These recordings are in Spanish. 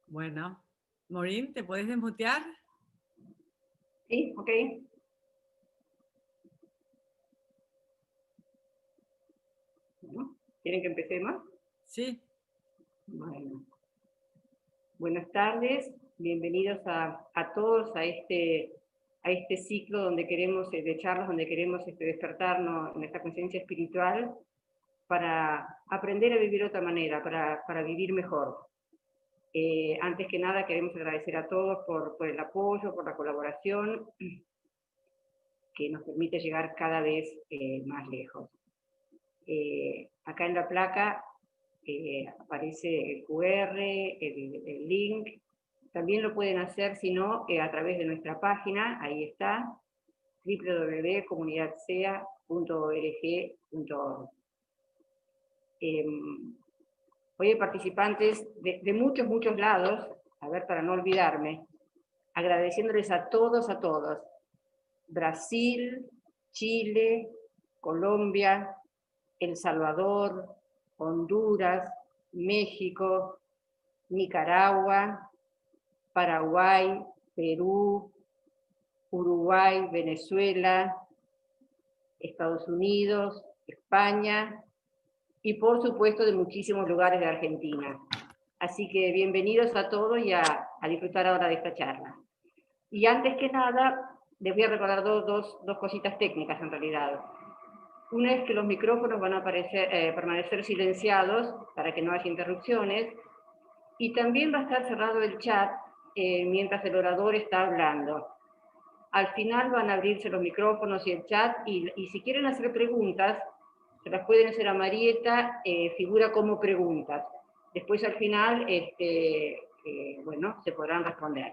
Bueno, Maureen, ¿te puedes desmutear? Sí, ok. Bueno, ¿quieren que empecemos? Sí. Bueno, buenas tardes, bienvenidos a todos a este ciclo donde queremos, de charlas, donde queremos despertarnos en esta conciencia espiritual para aprender a vivir de otra manera, para vivir mejor. Antes que nada queremos agradecer a todos por el apoyo, por la colaboración que nos permite llegar cada vez más lejos. Acá en la placa aparece el QR, el link. También lo pueden hacer, si no, a través de nuestra página, ahí está, www.comunidadsea.org.org. Hoy hay participantes de muchos lados, a ver, para no olvidarme, agradeciéndoles a todos, Brasil, Chile, Colombia, El Salvador, Honduras, México, Nicaragua, Paraguay, Perú, Uruguay, Venezuela, Estados Unidos, España y por supuesto de muchísimos lugares de Argentina. Así que bienvenidos a todos y a disfrutar ahora de esta charla. Y antes que nada, les voy a recordar dos cositas técnicas en realidad. Una es que los micrófonos van a permanecer silenciados para que no haya interrupciones, y también va a estar cerrado el chat mientras el orador está hablando. Al final van a abrirse los micrófonos y el chat, y si quieren hacer preguntas, se las pueden hacer a Marieta, figura como preguntas. Después al final, bueno, se podrán responder.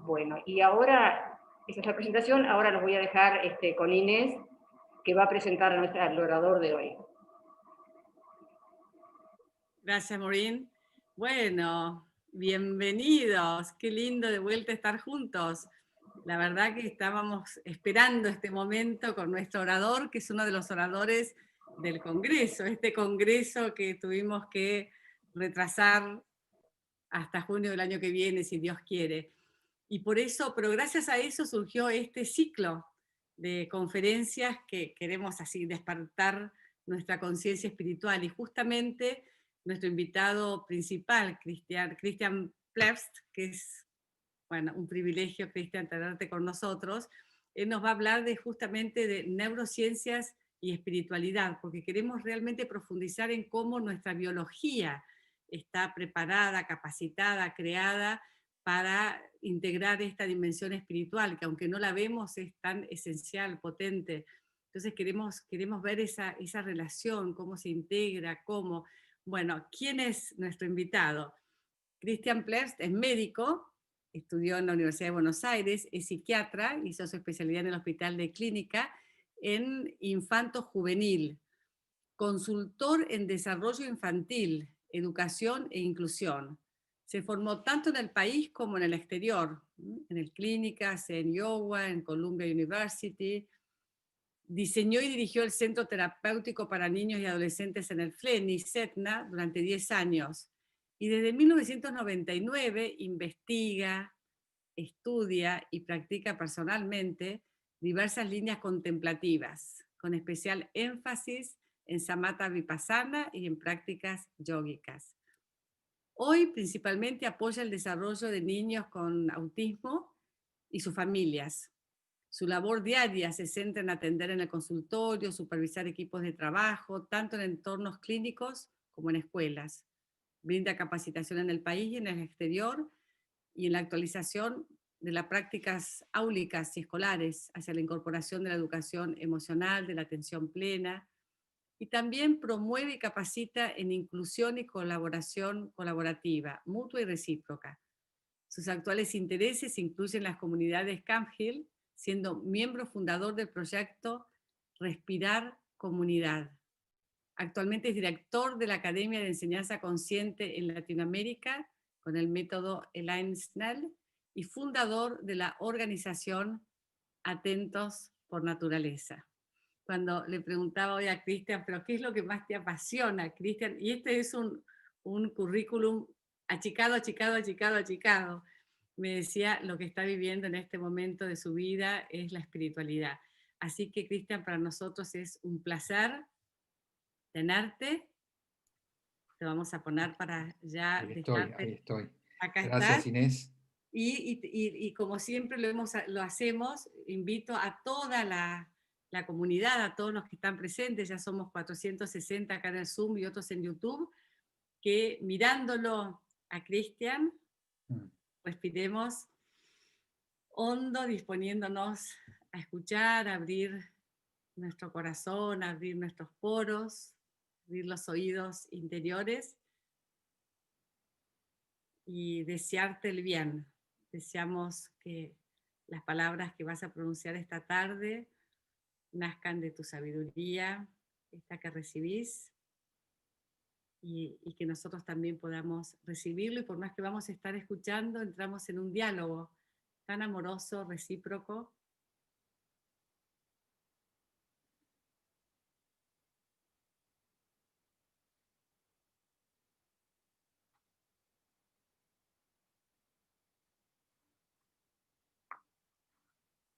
Bueno, y ahora, esa es la presentación, ahora los voy a dejar con Inés, que va a presentar al orador de hoy. Gracias, Maureen. Bueno, bienvenidos. Qué lindo de vuelta estar juntos. La verdad que estábamos esperando este momento con nuestro orador, que es uno de los oradores del Congreso, este Congreso que tuvimos que retrasar hasta junio del año que viene, si Dios quiere. Y por eso, pero gracias a eso surgió este ciclo de conferencias que queremos así despertar nuestra conciencia espiritual. Y justamente nuestro invitado principal, Christian Plebst, que es bueno, un privilegio, Christian, tenerte con nosotros, él nos va a hablar justamente de neurociencias y espiritualidad, porque queremos realmente profundizar en cómo nuestra biología está preparada, capacitada, creada para integrar esta dimensión espiritual, que aunque no la vemos es tan esencial, potente. Entonces queremos ver esa relación, cómo se integra, cómo... Bueno, ¿quién es nuestro invitado? Christian Plebst es médico, estudió en la Universidad de Buenos Aires, es psiquiatra, hizo su especialidad en el Hospital de Clínica en infanto juvenil, consultor en desarrollo infantil, educación e inclusión. Se formó tanto en el país como en el exterior, en el Clínicas, en Iowa, en Columbia University. Diseñó y dirigió el Centro Terapéutico para Niños y Adolescentes en el FLENI, CETNA, durante 10 años. Y desde 1999 investiga, estudia y practica personalmente diversas líneas contemplativas, con especial énfasis en samatha vipassana y en prácticas yógicas. Hoy principalmente apoya el desarrollo de niños con autismo y sus familias. Su labor diaria se centra en atender en el consultorio, supervisar equipos de trabajo, tanto en entornos clínicos como en escuelas. Brinda capacitación en el país y en el exterior y en la actualización de las prácticas áulicas y escolares hacia la incorporación de la educación emocional, de la atención plena, y también promueve y capacita en inclusión y colaboración colaborativa, mutua y recíproca. Sus actuales intereses incluyen las comunidades Camp Hill, siendo miembro fundador del proyecto Respirar Comunidad. Actualmente es director de la Academia de Enseñanza Consciente en Latinoamérica con el método Elaine Snell y fundador de la organización Atentos por Naturaleza. Cuando le preguntaba hoy a Cristian, pero ¿qué es lo que más te apasiona, Cristian? Y este es un un currículum achicado, achicado, achicado, achicado. Me decía, lo que está viviendo en este momento de su vida es la espiritualidad. Así que, Cristian, para nosotros es un placer tenerte. Te vamos a poner para ya dejarte. Ahí estoy. Acá Gracias, estás. Inés. Y como siempre lo hacemos, invito a toda la comunidad, a todos los que están presentes, ya somos 460 acá en el Zoom y otros en YouTube, que mirándolo a Cristian, respiremos hondo, disponiéndonos a escuchar, a abrir nuestro corazón, a abrir nuestros poros, abrir los oídos interiores y desearte el bien. Deseamos que las palabras que vas a pronunciar esta tarde nazcan de tu sabiduría, esta que recibís, y que nosotros también podamos recibirlo, y por más que vamos a estar escuchando, entramos en un diálogo tan amoroso, recíproco.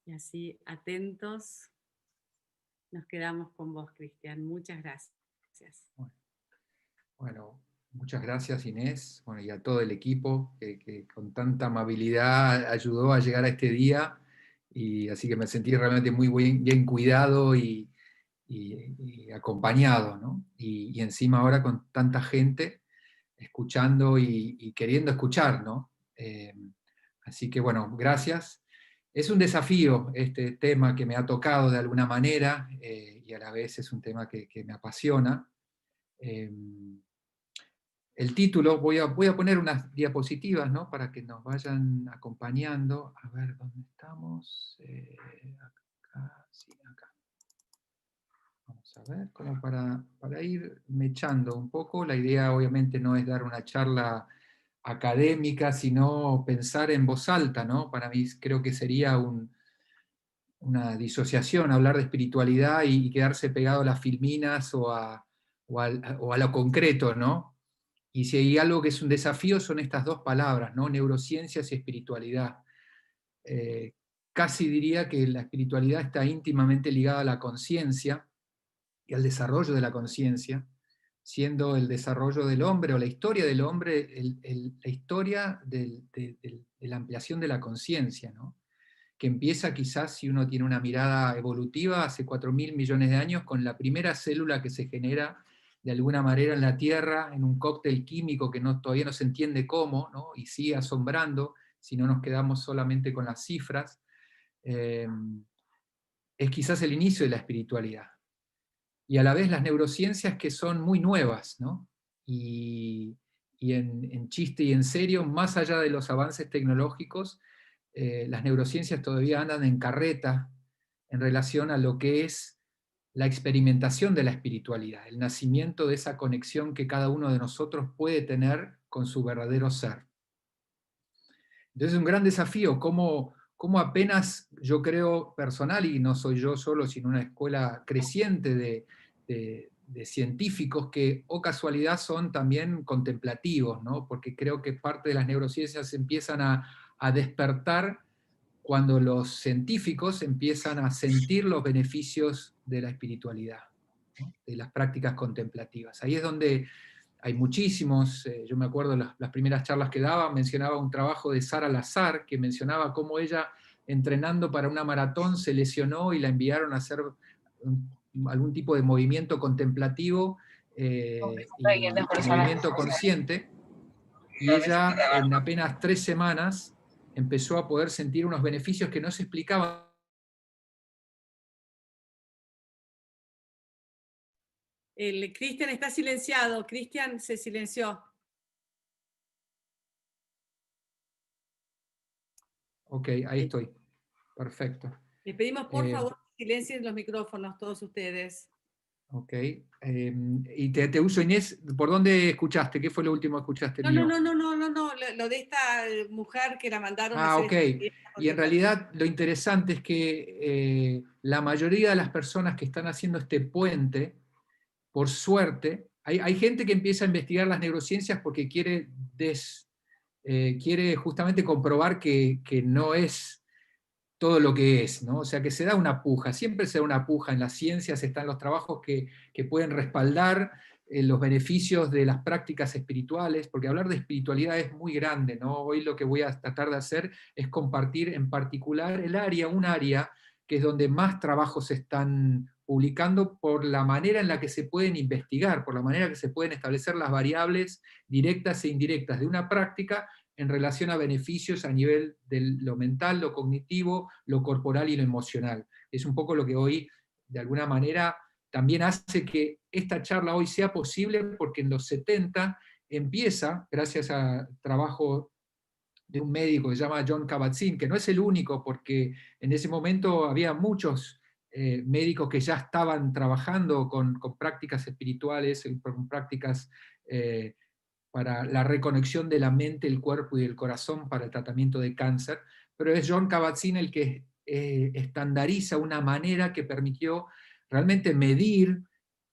Y así, atentos, nos quedamos con vos, Cristian. Muchas gracias. Bueno, muchas gracias, Inés, bueno, y a todo el equipo que con tanta amabilidad ayudó a llegar a este día, y así que me sentí realmente muy bien cuidado y acompañado, ¿no? Y encima ahora con tanta gente escuchando y queriendo escuchar, ¿no? Así que bueno, gracias. Es un desafío este tema que me ha tocado de alguna manera, y a la vez es un tema que me apasiona. El título, voy a poner unas diapositivas, ¿no? Para que nos vayan acompañando. A ver, ¿dónde estamos? Acá, sí, acá. Vamos a ver, como para ir mechando un poco. La idea obviamente no es dar una charla académica, sino pensar en voz alta, ¿no? Para mí creo que sería una disociación hablar de espiritualidad y quedarse pegado a las filminas o a lo concreto, ¿no? Y si hay algo que es un desafío son estas dos palabras, ¿no? Neurociencias y espiritualidad. Casi diría que la espiritualidad está íntimamente ligada a la conciencia y al desarrollo de la conciencia, siendo el desarrollo del hombre o la historia del hombre la historia de la ampliación de la conciencia, ¿no? Que empieza quizás, si uno tiene una mirada evolutiva, hace 4.000 millones de años, con la primera célula que se genera de alguna manera en la Tierra, en un cóctel químico que todavía no se entiende cómo, ¿no? Y sigue asombrando, si no nos quedamos solamente con las cifras, es quizás el inicio de la espiritualidad. Y a la vez las neurociencias que son muy nuevas, ¿no? Y en chiste y en serio, más allá de los avances tecnológicos, las neurociencias todavía andan en carreta en relación a lo que es la experimentación de la espiritualidad, el nacimiento de esa conexión que cada uno de nosotros puede tener con su verdadero ser. Entonces es un gran desafío, cómo apenas, yo creo personal, y no soy yo solo, sino una escuela creciente de científicos que, o casualidad, son también contemplativos, ¿no? Porque creo que parte de las neurociencias empiezan a despertar cuando los científicos empiezan a sentir los beneficios de la espiritualidad, ¿no? De las prácticas contemplativas. Ahí es donde hay muchísimos, yo me acuerdo las primeras charlas que daba, mencionaba un trabajo de Sara Lazar, que mencionaba cómo ella, entrenando para una maratón, se lesionó y la enviaron a hacer algún tipo de movimiento contemplativo y movimiento consciente, y ella en apenas 3 semanas empezó a poder sentir unos beneficios que no se explicaban. Cristian está silenciado. Cristian se silenció. Ok, ahí estoy. Perfecto. Les pedimos por favor que silencien los micrófonos todos ustedes. Ok. Y te uso, Inés, ¿por dónde escuchaste? ¿Qué fue lo último que escuchaste mío? No, lo de esta mujer que la mandaron a hacer ok. esta Y en realidad lo interesante es que la mayoría de las personas que están haciendo este puente, por suerte, hay gente que empieza a investigar las neurociencias porque quiere justamente comprobar que no es todo lo que es, ¿no? O sea, que se da una puja, siempre se da una puja en las ciencias, están los trabajos que pueden respaldar los beneficios de las prácticas espirituales, porque hablar de espiritualidad es muy grande, ¿no? Hoy lo que voy a tratar de hacer es compartir en particular un área que es donde más trabajos se están publicando por la manera en la que se pueden investigar, por la manera que se pueden establecer las variables directas e indirectas de una práctica en relación a beneficios a nivel de lo mental, lo cognitivo, lo corporal y lo emocional. Es un poco lo que hoy, de alguna manera, también hace que esta charla hoy sea posible, porque en los 70 empieza, gracias a trabajo de un médico que se llama Jon Kabat-Zinn, que no es el único, porque en ese momento había muchos médicos que ya estaban trabajando con prácticas espirituales, con prácticas para la reconexión de la mente, el cuerpo y el corazón para el tratamiento de cáncer, pero es Jon Kabat-Zinn el que estandariza una manera que permitió realmente medir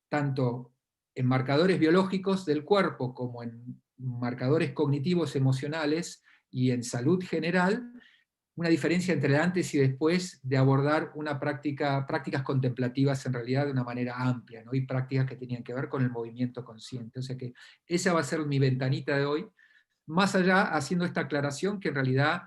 tanto en marcadores biológicos del cuerpo como en marcadores cognitivos emocionales y en salud general, una diferencia entre el antes y después de abordar prácticas contemplativas en realidad de una manera amplia, ¿no? Y prácticas que tenían que ver con el movimiento consciente. O sea que esa va a ser mi ventanita de hoy, más allá haciendo esta aclaración que en realidad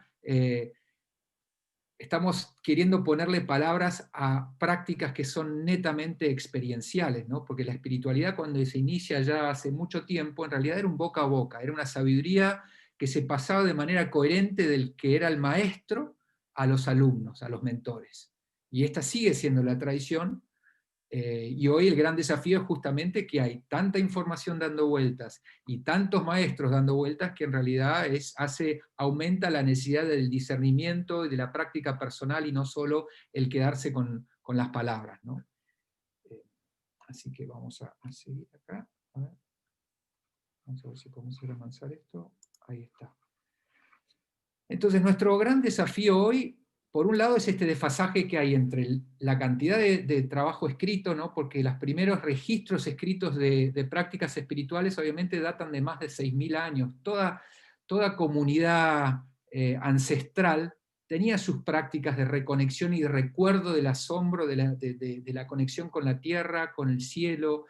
estamos queriendo ponerle palabras a prácticas que son netamente experienciales, ¿no? Porque la espiritualidad, cuando se inicia ya hace mucho tiempo, en realidad era un boca a boca, era una sabiduría que se pasaba de manera coherente del que era el maestro a los alumnos, a los mentores. Y esta sigue siendo la tradición, y hoy el gran desafío es justamente que hay tanta información dando vueltas y tantos maestros dando vueltas que en realidad aumenta la necesidad del discernimiento y de la práctica personal y no solo el quedarse con las palabras, ¿no? Así que vamos a seguir acá. A ver. Vamos a ver si podemos ir a avanzar esto. Ahí está. Entonces nuestro gran desafío hoy, por un lado, es este desfasaje que hay entre la cantidad de trabajo escrito, ¿no? Porque los primeros registros escritos de prácticas espirituales obviamente datan de más de 6.000 años. Toda comunidad ancestral tenía sus prácticas de reconexión y de recuerdo del asombro de la conexión con la tierra, con el cielo,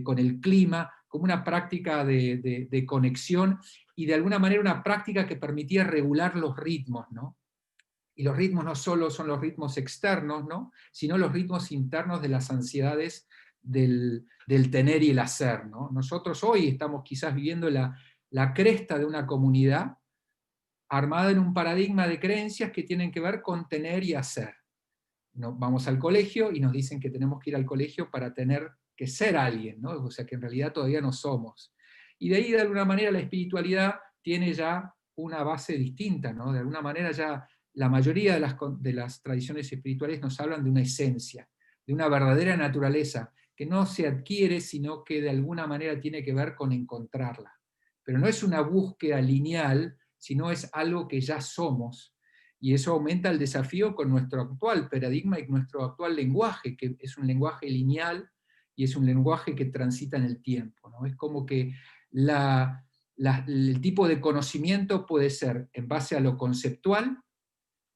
con el clima, como una práctica de conexión y de alguna manera una práctica que permitía regular los ritmos, ¿no? Y los ritmos no solo son los ritmos externos, ¿no? Sino los ritmos internos de las ansiedades del tener y el hacer, ¿no? Nosotros hoy estamos quizás viviendo la cresta de una comunidad armada en un paradigma de creencias que tienen que ver con tener y hacer. No, vamos al colegio y nos dicen que tenemos que ir al colegio para tener que ser alguien, ¿no? O sea que en realidad todavía no somos. Y de ahí de alguna manera la espiritualidad tiene ya una base distinta, ¿no? De alguna manera ya la mayoría de las tradiciones espirituales nos hablan de una esencia, de una verdadera naturaleza, que no se adquiere, sino que de alguna manera tiene que ver con encontrarla. Pero no es una búsqueda lineal, sino es algo que ya somos. Y eso aumenta el desafío con nuestro actual paradigma y nuestro actual lenguaje, que es un lenguaje lineal y es un lenguaje que transita en el tiempo, ¿no? Es como que el tipo de conocimiento puede ser en base a lo conceptual,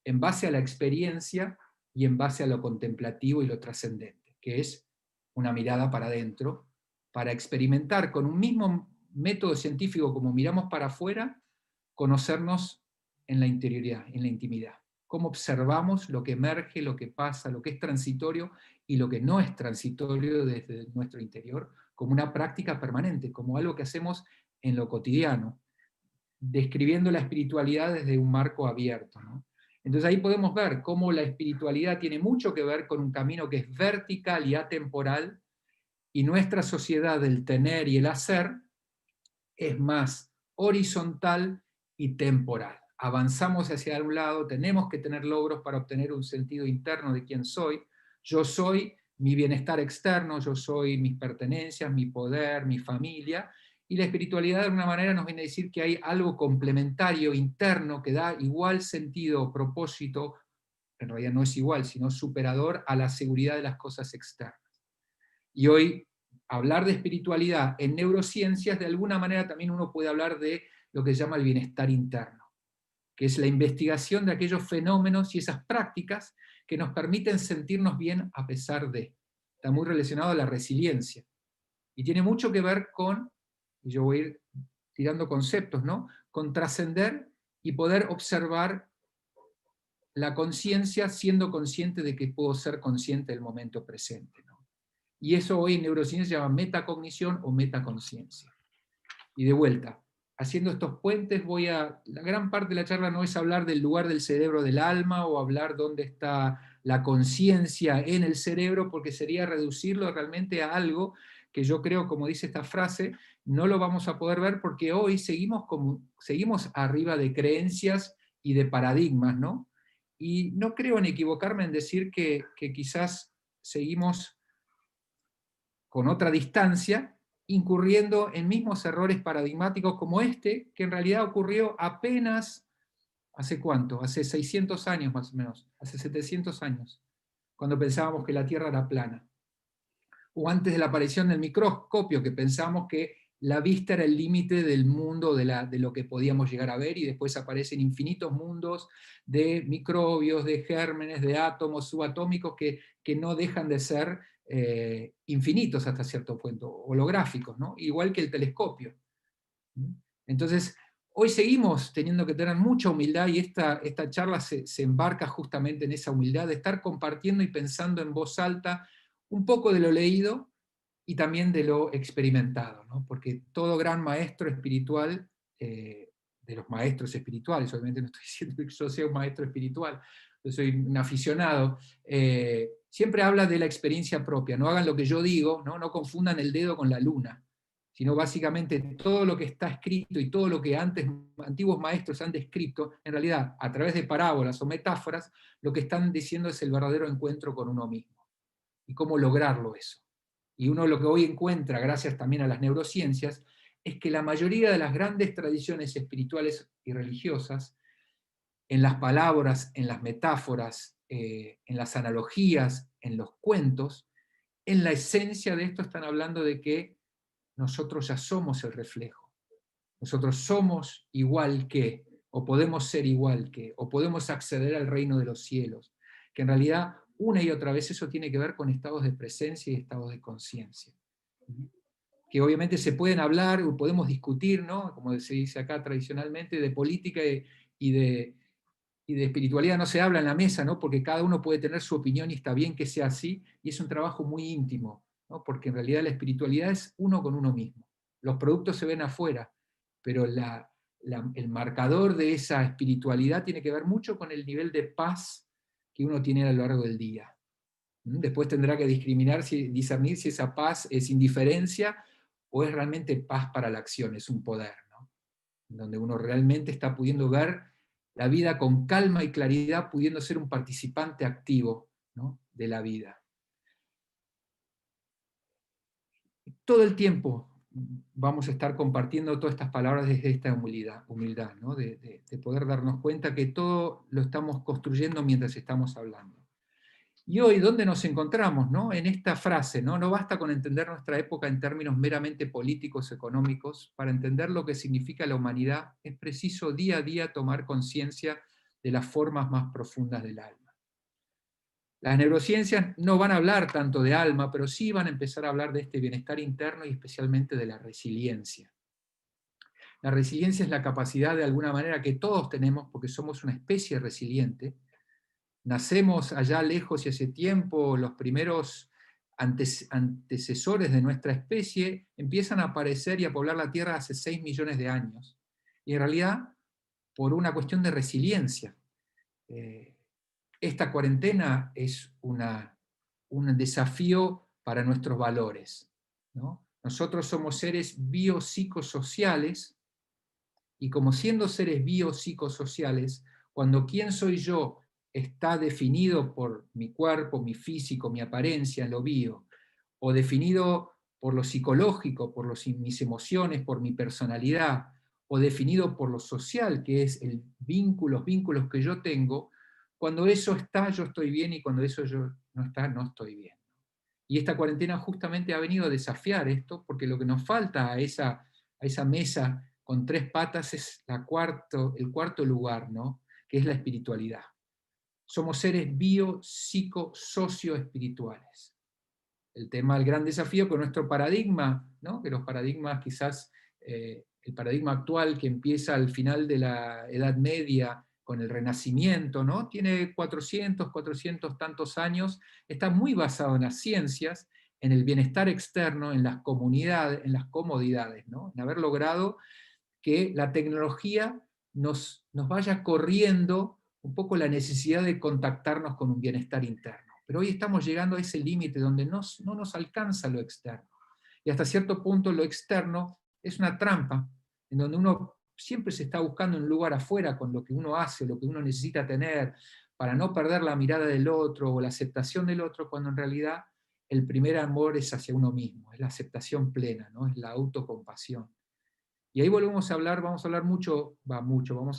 en base a la experiencia y en base a lo contemplativo y lo trascendente, que es una mirada para adentro, para experimentar con un mismo método científico como miramos para afuera, conocernos en la interioridad, en la intimidad. Cómo observamos lo que emerge, lo que pasa, lo que es transitorio y lo que no es transitorio desde nuestro interior, como una práctica permanente, como algo que hacemos en lo cotidiano, describiendo la espiritualidad desde un marco abierto, ¿no? Entonces ahí podemos ver cómo la espiritualidad tiene mucho que ver con un camino que es vertical y atemporal, y nuestra sociedad del tener y el hacer es más horizontal y temporal. Avanzamos hacia un lado, tenemos que tener logros para obtener un sentido interno de quién soy. Yo soy mi bienestar externo, yo soy mis pertenencias, mi poder, mi familia, y la espiritualidad de alguna manera nos viene a decir que hay algo complementario interno que da igual sentido o propósito, en realidad no es igual, sino superador a la seguridad de las cosas externas. Y hoy hablar de espiritualidad en neurociencias, de alguna manera también uno puede hablar de lo que se llama el bienestar interno, que es la investigación de aquellos fenómenos y esas prácticas que nos permiten sentirnos bien a pesar de. Está muy relacionado a la resiliencia. Y tiene mucho que ver con, y yo voy a ir tirando conceptos, ¿no? Con trascender y poder observar la conciencia siendo consciente de que puedo ser consciente del momento presente, ¿no? Y eso hoy en neurociencia se llama metacognición o metaconciencia. Y de vuelta, haciendo estos puentes, la gran parte de la charla no es hablar del lugar del cerebro del alma o hablar dónde está la conciencia en el cerebro, porque sería reducirlo realmente a algo que yo creo, como dice esta frase, no lo vamos a poder ver porque hoy seguimos arriba de creencias y de paradigmas, ¿no? Y no creo en equivocarme en decir que quizás seguimos con otra distancia, incurriendo en mismos errores paradigmáticos como este, que en realidad ocurrió apenas, ¿hace cuánto? Hace 600 años más o menos, hace 700 años, cuando pensábamos que la Tierra era plana. O antes de la aparición del microscopio, que pensábamos que la vista era el límite del mundo, de lo que podíamos llegar a ver, y después aparecen infinitos mundos de microbios, de gérmenes, de átomos subatómicos que no dejan de ser infinitos hasta cierto punto, holográficos, ¿no? Igual que el telescopio. Entonces, hoy seguimos teniendo que tener mucha humildad, y esta charla se embarca justamente en esa humildad de estar compartiendo y pensando en voz alta un poco de lo leído y también de lo experimentado, ¿no? Porque todo gran maestro espiritual, de los maestros espirituales, obviamente no estoy diciendo que yo sea un maestro espiritual, yo soy un aficionado, siempre habla de la experiencia propia. No hagan lo que yo digo, no confundan el dedo con la luna, sino básicamente todo lo que está escrito y todo lo que antiguos maestros han descrito, en realidad, a través de parábolas o metáforas, lo que están diciendo es el verdadero encuentro con uno mismo. Y cómo lograrlo eso. Y uno lo que hoy encuentra, gracias también a las neurociencias, es que la mayoría de las grandes tradiciones espirituales y religiosas, en las palabras, en las metáforas, en las analogías, en los cuentos, en la esencia de esto están hablando de que nosotros ya somos el reflejo. Nosotros somos igual que, o podemos ser igual que, o podemos acceder al reino de los cielos. Que en realidad, una y otra vez eso tiene que ver con estados de presencia y estados de conciencia. Que obviamente se pueden hablar, o podemos discutir, ¿no? Como se dice acá tradicionalmente, de política y de espiritualidad no se habla en la mesa, ¿no? Porque cada uno puede tener su opinión y está bien que sea así, y es un trabajo muy íntimo, ¿no? Porque en realidad la espiritualidad es uno con uno mismo. Los productos se ven afuera, pero el marcador de esa espiritualidad tiene que ver mucho con el nivel de paz que uno tiene a lo largo del día. Después tendrá que discernir si esa paz es indiferencia o es realmente paz para la acción, es un poder, ¿no? Donde uno realmente está pudiendo ver la vida con calma y claridad, pudiendo ser un participante activo, ¿no?, de la vida. Todo el tiempo vamos a estar compartiendo todas estas palabras desde esta humildad, ¿no?, de poder darnos cuenta que todo lo estamos construyendo mientras estamos hablando. Y hoy, ¿dónde nos encontramos, ¿no? En esta frase, ¿no? No basta con entender nuestra época en términos meramente políticos, económicos. Para entender lo que significa la humanidad, es preciso día a día tomar conciencia de las formas más profundas del alma. Las neurociencias no van a hablar tanto de alma, pero sí van a empezar a hablar de este bienestar interno y especialmente de la resiliencia. La resiliencia es la capacidad de alguna manera que todos tenemos, porque somos una especie resiliente. Nacemos allá lejos y hace tiempo, los primeros antecesores de nuestra especie empiezan a aparecer y a poblar la Tierra hace 6 millones de años. Y en realidad, por una cuestión de resiliencia. Esta cuarentena es un desafío para nuestros valores, ¿no? Nosotros somos seres biopsicosociales, y como siendo seres biopsicosociales, cuando quién soy yo está definido por mi cuerpo, mi físico, mi apariencia, lo bio, o definido por lo psicológico, por mis emociones, por mi personalidad, o definido por lo social, que es los vínculos que yo tengo, cuando eso está, yo estoy bien, y cuando eso no está, no estoy bien. Y esta cuarentena justamente ha venido a desafiar esto, porque lo que nos falta a esa mesa con 3 patas es el cuarto lugar, ¿no? Que es la espiritualidad. Somos seres bio, psico, socio-espirituales. El gran desafío con nuestro paradigma, ¿no? Que los paradigmas quizás, el paradigma actual que empieza al final de la Edad Media con el Renacimiento, ¿no? Tiene 400 tantos años, está muy basado en las ciencias, en el bienestar externo, en las comunidades, en las comodidades, ¿no? En haber logrado que la tecnología nos vaya corriendo un poco la necesidad de contactarnos con un bienestar interno. Pero hoy estamos llegando a ese límite donde no nos alcanza lo externo. Y hasta cierto punto lo externo es una trampa, en donde uno siempre se está buscando un lugar afuera con lo que uno hace, lo que uno necesita tener, para no perder la mirada del otro o la aceptación del otro, cuando en realidad el primer amor es hacia uno mismo, es la aceptación plena, ¿no? Es la autocompasión. Y ahí vamos a hablar vamos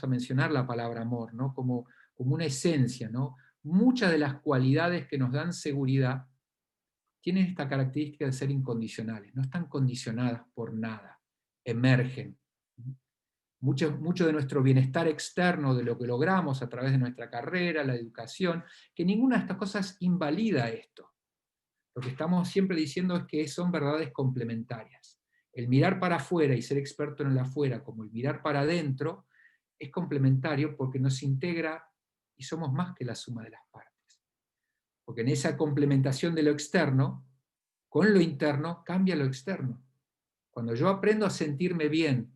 a mencionar la palabra amor, ¿no? Como una esencia, ¿no? Muchas de las cualidades que nos dan seguridad tienen esta característica de ser incondicionales, no están condicionadas por nada, emergen. Mucho de nuestro bienestar externo, de lo que logramos a través de nuestra carrera, la educación, que ninguna de estas cosas invalida esto. Lo que estamos siempre diciendo es que son verdades complementarias. El mirar para afuera y ser experto en el afuera, como el mirar para adentro, es complementario porque nos integra y somos más que la suma de las partes. Porque en esa complementación de lo externo, con lo interno, cambia lo externo. Cuando yo aprendo a sentirme bien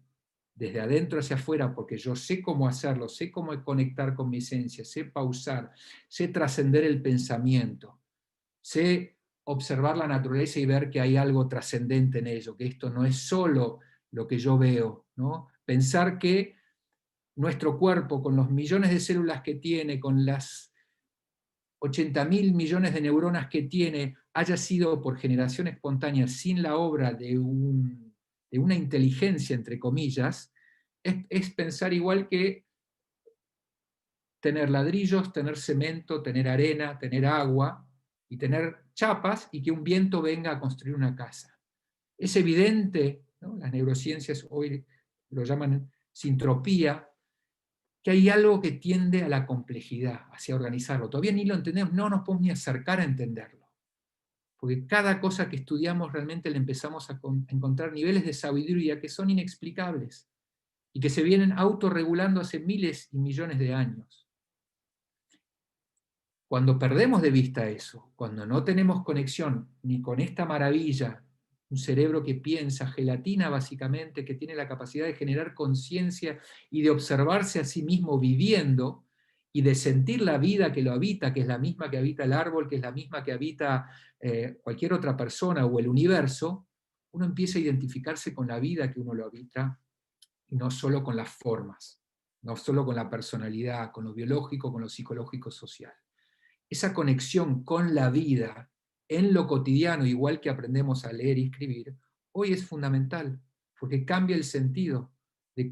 desde adentro hacia afuera, porque yo sé cómo hacerlo, sé cómo conectar con mi esencia, sé pausar, sé trascender el pensamiento, sé observar la naturaleza y ver que hay algo trascendente en ello, que esto no es solo lo que yo veo, ¿no? Pensar que nuestro cuerpo, con los millones de células que tiene, con las 80.000 millones de neuronas que tiene, haya sido por generación espontánea sin la obra de una inteligencia, entre comillas, es pensar igual que tener ladrillos, tener cemento, tener arena, tener agua, y tener chapas y que un viento venga a construir una casa. Es evidente, ¿no? Las neurociencias hoy lo llaman sintropía, que hay algo que tiende a la complejidad, hacia organizarlo. Todavía ni lo entendemos, no nos podemos ni acercar a entenderlo. Porque cada cosa que estudiamos realmente le empezamos a encontrar niveles de sabiduría que son inexplicables y que se vienen autorregulando hace miles y millones de años. Cuando perdemos de vista eso, cuando no tenemos conexión ni con esta maravilla, un cerebro que piensa, gelatina básicamente, que tiene la capacidad de generar conciencia y de observarse a sí mismo viviendo, y de sentir la vida que lo habita, que es la misma que habita el árbol, que es la misma que habita cualquier otra persona o el universo, uno empieza a identificarse con la vida que uno lo habita, y no solo con las formas, no solo con la personalidad, con lo biológico, con lo psicológico, social. Esa conexión con la vida en lo cotidiano, igual que aprendemos a leer y escribir, hoy es fundamental, porque cambia el sentido de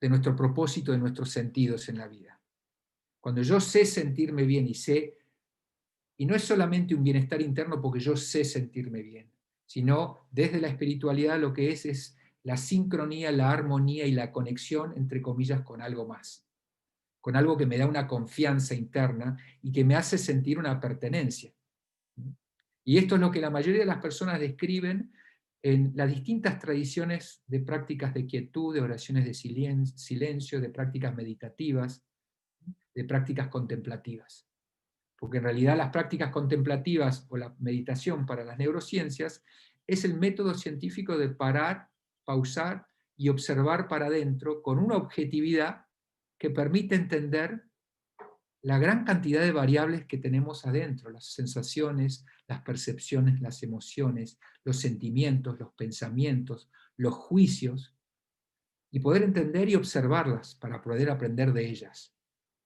de nuestro propósito, de nuestros sentidos en la vida. Cuando yo sé sentirme bien y no es solamente un bienestar interno porque yo sé sentirme bien, sino desde la espiritualidad lo que es la sincronía, la armonía y la conexión, entre comillas, con algo más, con algo que me da una confianza interna y que me hace sentir una pertenencia. Y esto es lo que la mayoría de las personas describen en las distintas tradiciones de prácticas de quietud, de oraciones de silencio, de prácticas meditativas, de prácticas contemplativas. Porque en realidad las prácticas contemplativas o la meditación para las neurociencias es el método científico de parar, pausar y observar para adentro con una objetividad que permite entender la gran cantidad de variables que tenemos adentro, las sensaciones, las percepciones, las emociones, los sentimientos, los pensamientos, los juicios, y poder entender y observarlas para poder aprender de ellas.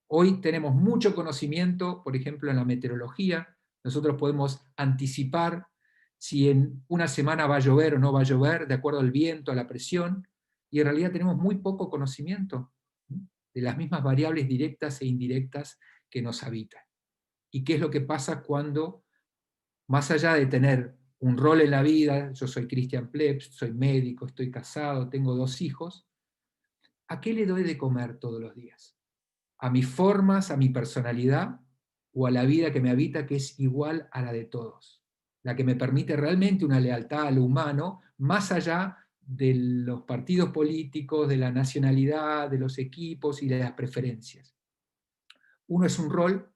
Hoy tenemos mucho conocimiento, por ejemplo, en la meteorología. Nosotros podemos anticipar si en una semana va a llover o no va a llover, de acuerdo al viento, a la presión, y en realidad tenemos muy poco conocimiento de las mismas variables directas e indirectas que nos habitan. y qué es lo que pasa cuando, más allá de tener un rol en la vida, yo soy Christian Plebs, soy médico, estoy casado, tengo 2 hijos, ¿a qué le doy de comer todos los días? ¿A mis formas, a mi personalidad, o a la vida que me habita, que es igual a la de todos? La que me permite realmente una lealtad a lo humano, más allá de los partidos políticos, de la nacionalidad, de los equipos y de las preferencias. Uno es un rol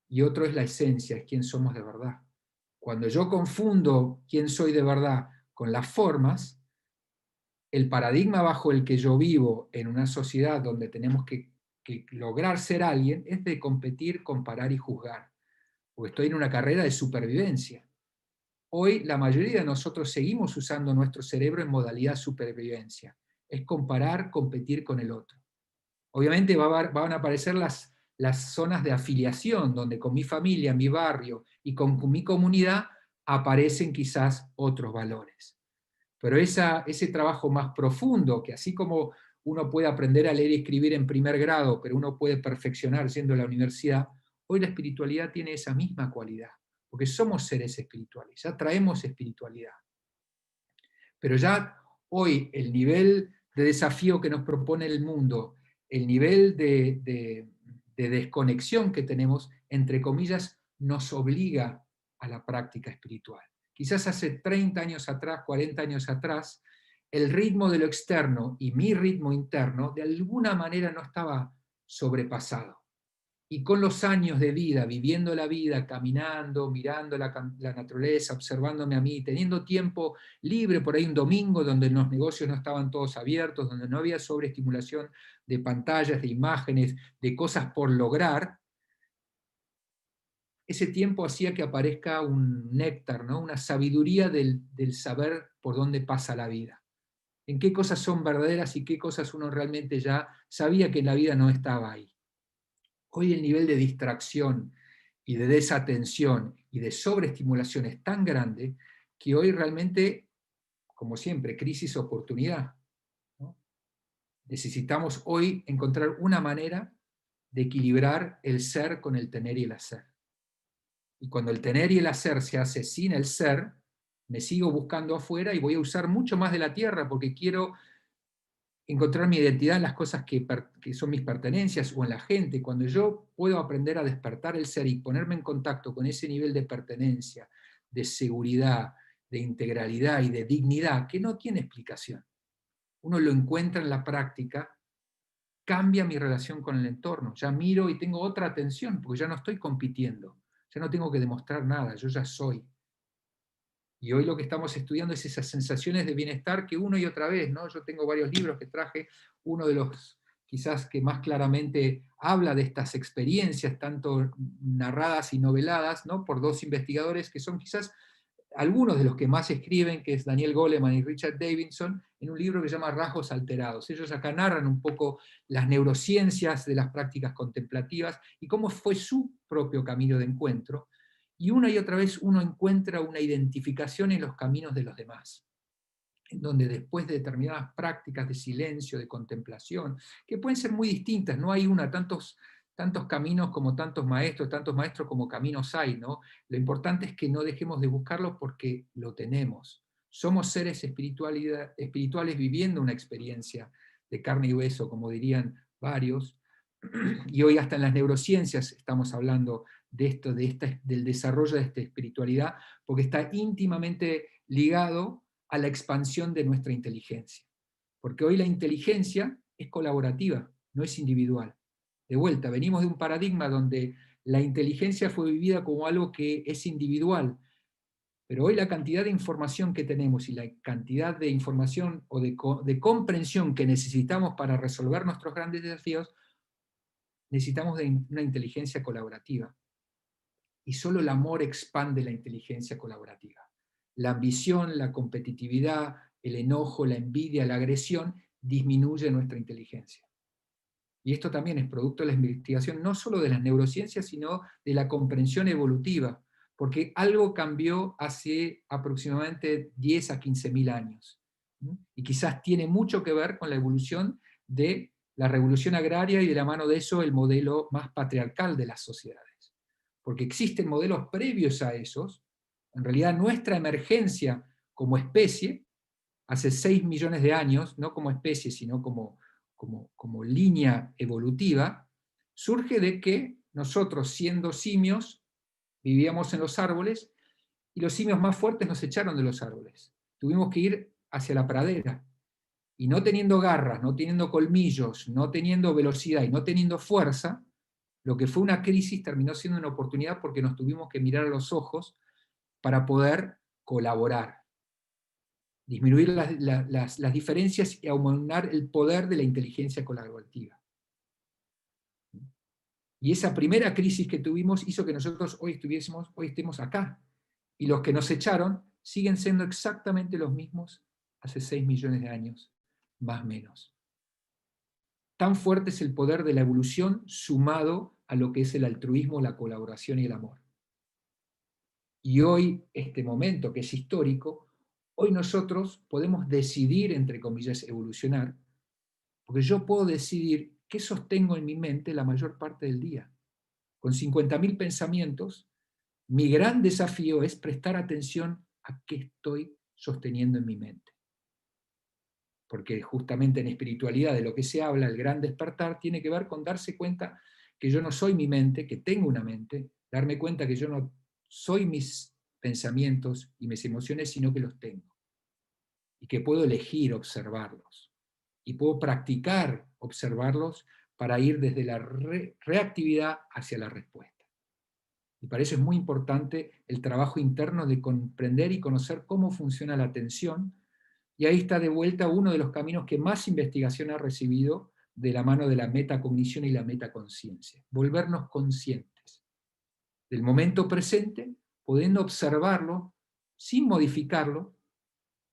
y otro es la esencia, es quién somos de verdad. Cuando yo confundo quién soy de verdad con las formas, el paradigma bajo el que yo vivo en una sociedad donde tenemos que lograr ser alguien es de competir, comparar y juzgar. Porque estoy en una carrera de supervivencia. Hoy la mayoría de nosotros seguimos usando nuestro cerebro en modalidad supervivencia. Es comparar, competir con el otro. Obviamente van a aparecer las zonas de afiliación, donde con mi familia, mi barrio y con mi comunidad aparecen quizás otros valores. Pero ese trabajo más profundo, que así como uno puede aprender a leer y escribir en primer grado, pero uno puede perfeccionar yendo a la universidad, hoy la espiritualidad tiene esa misma cualidad, porque somos seres espirituales, ya traemos espiritualidad. Pero ya hoy el nivel de desafío que nos propone el mundo, el nivel de desconexión que tenemos, entre comillas, nos obliga a la práctica espiritual. Quizás hace 30 años atrás, 40 años atrás, el ritmo de lo externo y mi ritmo interno de alguna manera no estaba sobrepasado. Y con los años de vida, viviendo la vida, caminando, mirando la naturaleza, observándome a mí, teniendo tiempo libre por ahí un domingo donde los negocios no estaban todos abiertos, donde no había sobreestimulación de pantallas, de imágenes, de cosas por lograr, ese tiempo hacía que aparezca un néctar, ¿no? Una sabiduría del saber por dónde pasa la vida. En qué cosas son verdaderas y qué cosas uno realmente ya sabía que en la vida no estaba ahí. Hoy el nivel de distracción y de desatención y de sobreestimulación es tan grande que hoy realmente, como siempre, crisis-oportunidad, ¿no? Necesitamos hoy encontrar una manera de equilibrar el ser con el tener y el hacer. Y cuando el tener y el hacer se hace sin el ser, me sigo buscando afuera y voy a usar mucho más de la tierra porque quiero encontrar mi identidad en las cosas que son mis pertenencias o en la gente. Cuando yo puedo aprender a despertar el ser y ponerme en contacto con ese nivel de pertenencia, de seguridad, de integralidad y de dignidad, que no tiene explicación. Uno lo encuentra en la práctica, cambia mi relación con el entorno. Ya miro y tengo otra atención, porque ya no estoy compitiendo, ya no tengo que demostrar nada, yo ya soy. Y hoy lo que estamos estudiando es esas sensaciones de bienestar que una y otra vez, ¿no? Yo tengo varios libros que traje, uno de los quizás que más claramente habla de estas experiencias, tanto narradas y noveladas, ¿no? Por 2 investigadores que son quizás algunos de los que más escriben, que es Daniel Goleman y Richard Davidson, en un libro que se llama Rasgos Alterados. Ellos acá narran un poco las neurociencias de las prácticas contemplativas y cómo fue su propio camino de encuentro. Y una y otra vez uno encuentra una identificación en los caminos de los demás, en donde después de determinadas prácticas de silencio, de contemplación, que pueden ser muy distintas, no hay tantos caminos como tantos maestros como caminos hay, ¿no? Lo importante es que no dejemos de buscarlo porque lo tenemos. Somos seres espirituales viviendo una experiencia de carne y hueso, como dirían varios, y hoy hasta en las neurociencias estamos hablando de esto, del desarrollo de esta espiritualidad, porque está íntimamente ligado a la expansión de nuestra inteligencia. Porque hoy la inteligencia es colaborativa, no es individual. De vuelta, venimos de un paradigma donde la inteligencia fue vivida como algo que es individual, pero hoy la cantidad de información que tenemos y la cantidad de información o de comprensión que necesitamos para resolver nuestros grandes desafíos, necesitamos de una inteligencia colaborativa. Y solo el amor expande la inteligencia colaborativa. La ambición, la competitividad, el enojo, la envidia, la agresión disminuye nuestra inteligencia. Y esto también es producto de la investigación no solo de las neurociencias, sino de la comprensión evolutiva, porque algo cambió hace aproximadamente 10 a 15.000 años. Y quizás tiene mucho que ver con la evolución de la revolución agraria y de la mano de eso el modelo más patriarcal de las sociedades. porque existen modelos previos a esos. En realidad nuestra emergencia como especie, hace 6 millones de años, no como especie, sino como línea evolutiva, surge de que nosotros, siendo simios, vivíamos en los árboles, y los simios más fuertes nos echaron de los árboles. Tuvimos que ir hacia la pradera, y no teniendo garras, no teniendo colmillos, no teniendo velocidad y no teniendo fuerza, lo que fue una crisis terminó siendo una oportunidad porque nos tuvimos que mirar a los ojos para poder colaborar, disminuir las diferencias y aumentar el poder de la inteligencia colaborativa. Y esa primera crisis que tuvimos hizo que nosotros hoy estemos acá. Y los que nos echaron siguen siendo exactamente los mismos hace 6 millones de años, más o menos. Tan fuerte es el poder de la evolución sumado a lo que es el altruismo, la colaboración y el amor. Y hoy, este momento que es histórico, hoy nosotros podemos decidir, entre comillas, evolucionar, porque yo puedo decidir qué sostengo en mi mente la mayor parte del día. Con 50.000 pensamientos, mi gran desafío es prestar atención a qué estoy sosteniendo en mi mente. Porque justamente en espiritualidad de lo que se habla, el gran despertar, tiene que ver con darse cuenta que yo no soy mi mente, que tengo una mente, darme cuenta que yo no soy mis pensamientos y mis emociones, sino que los tengo. Y que puedo elegir observarlos. Y puedo practicar observarlos para ir desde la reactividad hacia la respuesta. Y para eso es muy importante el trabajo interno de comprender y conocer cómo funciona la atención. Y ahí está de vuelta uno de los caminos que más investigación ha recibido de la mano de la metacognición y la metaconciencia. Volvernos conscientes del momento presente, pudiendo observarlo sin modificarlo,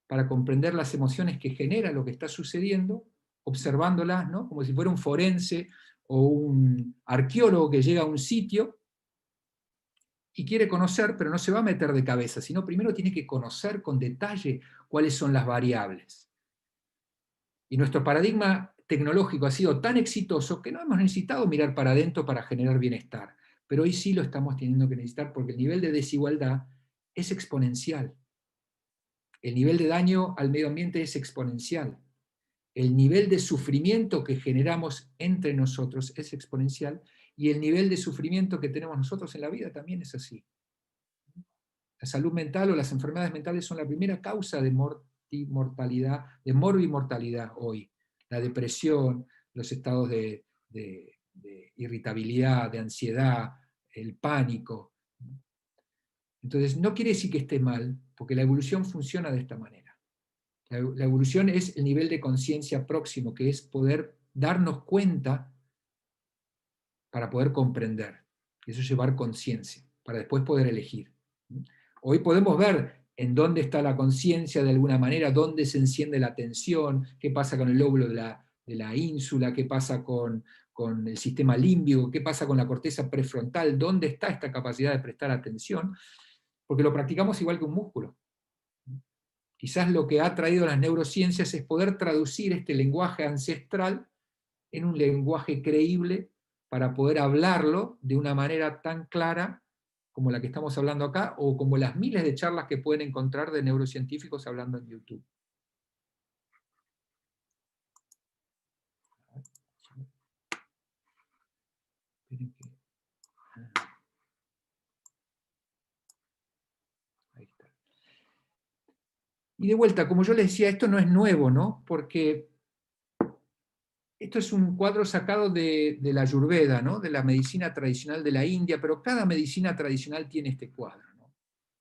para comprender las emociones que genera lo que está sucediendo, observándolas, ¿no? Como si fuera un forense o un arqueólogo que llega a un sitio y quiere conocer, pero no se va a meter de cabeza, sino primero tiene que conocer con detalle cuáles son las variables. Y nuestro paradigma tecnológico ha sido tan exitoso que no hemos necesitado mirar para adentro para generar bienestar, pero hoy sí lo estamos teniendo que necesitar porque el nivel de desigualdad es exponencial. El nivel de daño al medio ambiente es exponencial. El nivel de sufrimiento que generamos entre nosotros es exponencial, y el nivel de sufrimiento que tenemos nosotros en la vida también es así. La salud mental o las enfermedades mentales son la primera causa de mortalidad, de morbimortalidad hoy. La depresión, los estados de irritabilidad, de ansiedad, el pánico. Entonces, no quiere decir que esté mal, porque la evolución funciona de esta manera. La evolución es el nivel de conciencia próximo, que es poder darnos cuenta para poder comprender. Eso es llevar conciencia, para después poder elegir. Hoy podemos ver en dónde está la conciencia de alguna manera, dónde se enciende la atención, qué pasa con el lóbulo de la ínsula, qué pasa con el sistema límbico, qué pasa con la corteza prefrontal, dónde está esta capacidad de prestar atención, porque lo practicamos igual que un músculo. Quizás lo que ha traído las neurociencias es poder traducir este lenguaje ancestral en un lenguaje creíble para poder hablarlo de una manera tan clara como la que estamos hablando acá, o como las miles de charlas que pueden encontrar de neurocientíficos hablando en YouTube. Ahí está. Y de vuelta, como yo les decía, esto no es nuevo, ¿no? Porque esto es un cuadro sacado de la Ayurveda, ¿no? De la medicina tradicional de la India, pero cada medicina tradicional tiene este cuadro, ¿no?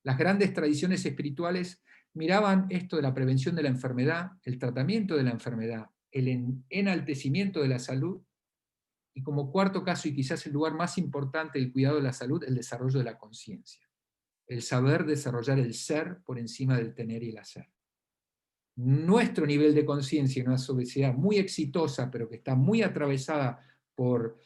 Las grandes tradiciones espirituales miraban esto de la prevención de la enfermedad, el tratamiento de la enfermedad, el enaltecimiento de la salud, y como cuarto caso, y quizás el lugar más importante del cuidado de la salud, el desarrollo de la conciencia. El saber desarrollar el ser por encima del tener y el hacer. Nuestro nivel de conciencia en una sociedad muy exitosa, pero que está muy atravesada por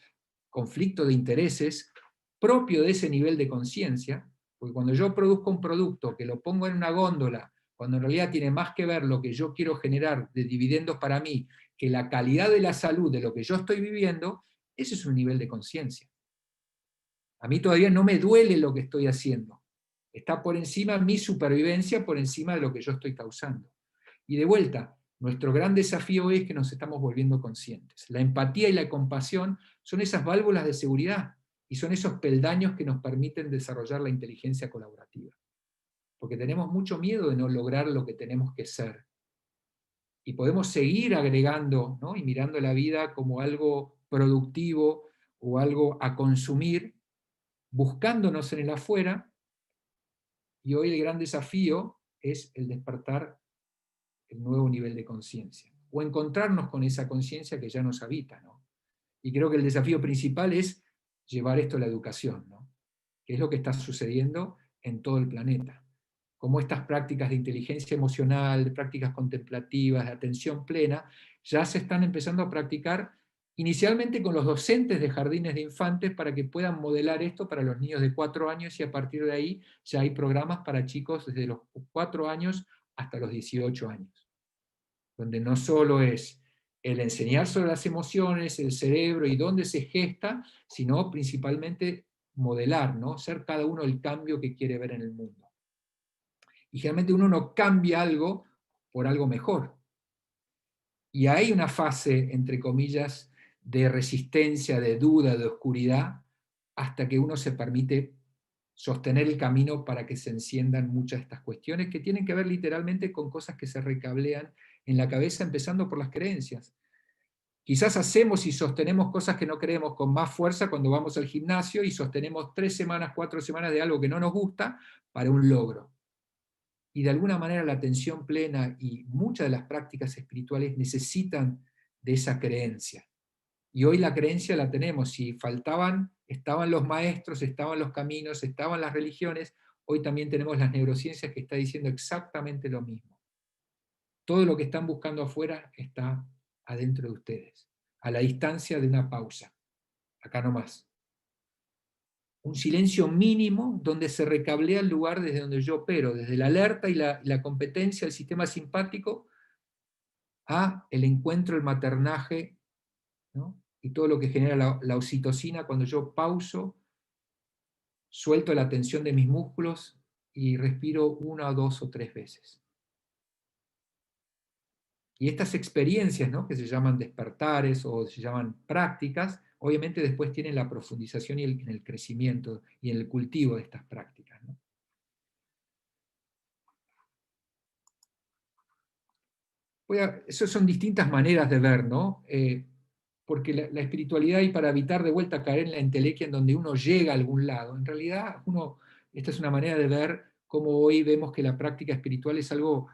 conflicto de intereses, propio de ese nivel de conciencia, porque cuando yo produzco un producto que lo pongo en una góndola, cuando en realidad tiene más que ver lo que yo quiero generar de dividendos para mí, que la calidad de la salud de lo que yo estoy viviendo, ese es un nivel de conciencia. A mí todavía no me duele lo que estoy haciendo. Está por encima mi supervivencia, por encima de lo que yo estoy causando. Y de vuelta, nuestro gran desafío es que nos estamos volviendo conscientes. La empatía y la compasión son esas válvulas de seguridad y son esos peldaños que nos permiten desarrollar la inteligencia colaborativa. Porque tenemos mucho miedo de no lograr lo que tenemos que ser. Y podemos seguir agregando, ¿no? Y mirando la vida como algo productivo o algo a consumir, buscándonos en el afuera, y hoy el gran desafío es el despertar el nuevo nivel de conciencia, o encontrarnos con esa conciencia que ya nos habita, ¿no? Y creo que el desafío principal es llevar esto a la educación, ¿no? Que es lo que está sucediendo en todo el planeta. Como estas prácticas de inteligencia emocional, de prácticas contemplativas, de atención plena, ya se están empezando a practicar inicialmente con los docentes de jardines de infantes para que puedan modelar esto para los niños de 4 años, y a partir de ahí ya hay programas para chicos desde los 4 años hasta los 18 años, donde no solo es el enseñar sobre las emociones, el cerebro y dónde se gesta, sino principalmente modelar, ¿no? Ser cada uno el cambio que quiere ver en el mundo. Y generalmente uno no cambia algo por algo mejor. Y hay una fase, entre comillas, de resistencia, de duda, de oscuridad, hasta que uno se permite sostener el camino para que se enciendan muchas de estas cuestiones que tienen que ver literalmente con cosas que se recablean en la cabeza, empezando por las creencias. Quizás hacemos y sostenemos cosas que no creemos con más fuerza cuando vamos al gimnasio y sostenemos 3 semanas, 4 semanas de algo que no nos gusta para un logro. Y de alguna manera la atención plena y muchas de las prácticas espirituales necesitan de esa creencia. Y hoy la creencia la tenemos. Si faltaban, estaban los maestros, estaban los caminos, estaban las religiones, hoy también tenemos las neurociencias que está diciendo exactamente lo mismo. Todo lo que están buscando afuera está adentro de ustedes, a la distancia de una pausa. Acá nomás. Un silencio mínimo donde se recablea el lugar desde donde yo opero, desde la alerta y la competencia del sistema simpático a el encuentro, el maternaje, ¿no? Y todo lo que genera la oxitocina cuando yo pauso, suelto la tensión de mis músculos y respiro 1, 2 o 3 veces. Y estas experiencias, ¿no? Que se llaman despertares o se llaman prácticas, obviamente después tienen la profundización y en el crecimiento y en el cultivo de estas prácticas, ¿no? Esas son distintas maneras de ver, ¿no? Porque la espiritualidad, y para evitar de vuelta caer en la entelequia en donde uno llega a algún lado, en realidad esta es una manera de ver cómo hoy vemos que la práctica espiritual es algo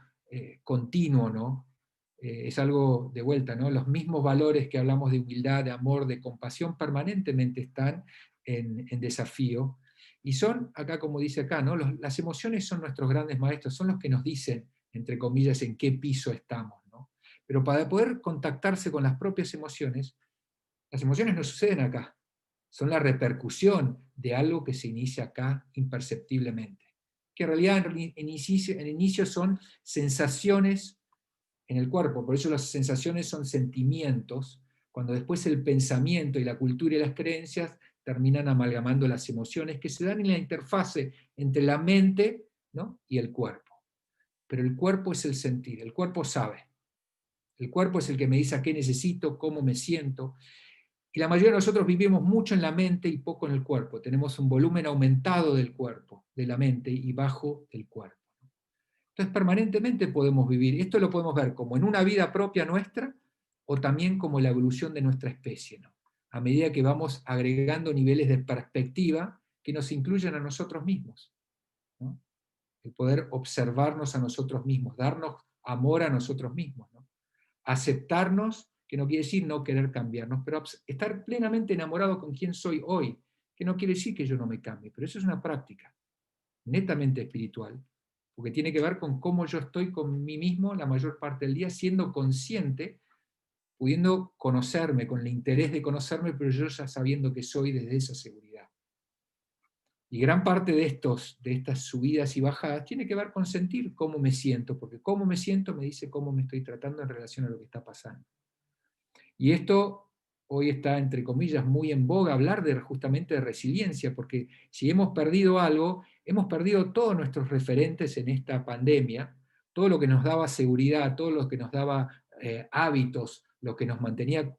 continuo, ¿no? Es algo de vuelta, ¿no? Los mismos valores que hablamos de humildad, de amor, de compasión, permanentemente están en desafío. Y son, acá como dice acá, ¿no? Las emociones son nuestros grandes maestros, son los que nos dicen, entre comillas, en qué piso estamos, ¿no? Pero para poder contactarse con las propias emociones, las emociones no suceden acá, son la repercusión de algo que se inicia acá imperceptiblemente. Que en realidad en inicio son sensaciones en el cuerpo, por eso las sensaciones son sentimientos, cuando después el pensamiento y la cultura y las creencias terminan amalgamando las emociones que se dan en la interfase entre la mente, ¿no? y el cuerpo. Pero el cuerpo es el sentir, el cuerpo sabe. El cuerpo es el que me dice a qué necesito, cómo me siento. Y la mayoría de nosotros vivimos mucho en la mente y poco en el cuerpo. Tenemos un volumen aumentado del cuerpo, de la mente, y bajo del cuerpo. Entonces permanentemente podemos vivir. Esto lo podemos ver como en una vida propia nuestra o también como la evolución de nuestra especie, ¿no? A medida que vamos agregando niveles de perspectiva que nos incluyen a nosotros mismos, ¿no? El poder observarnos a nosotros mismos, darnos amor a nosotros mismos, ¿no? Aceptarnos, que no quiere decir no querer cambiarnos, pero estar plenamente enamorado con quien soy hoy, que no quiere decir que yo no me cambie, pero eso es una práctica netamente espiritual, porque tiene que ver con cómo yo estoy con mí mismo la mayor parte del día, siendo consciente, pudiendo conocerme, con el interés de conocerme, pero yo ya sabiendo que soy desde esa seguridad. Y gran parte de estas subidas y bajadas tiene que ver con sentir cómo me siento, porque cómo me siento me dice cómo me estoy tratando en relación a lo que está pasando. Y esto, hoy está, entre comillas, muy en boga hablar justamente de resiliencia, porque si hemos perdido algo, hemos perdido todos nuestros referentes en esta pandemia, todo lo que nos daba seguridad, todo lo que nos daba hábitos, lo que nos mantenía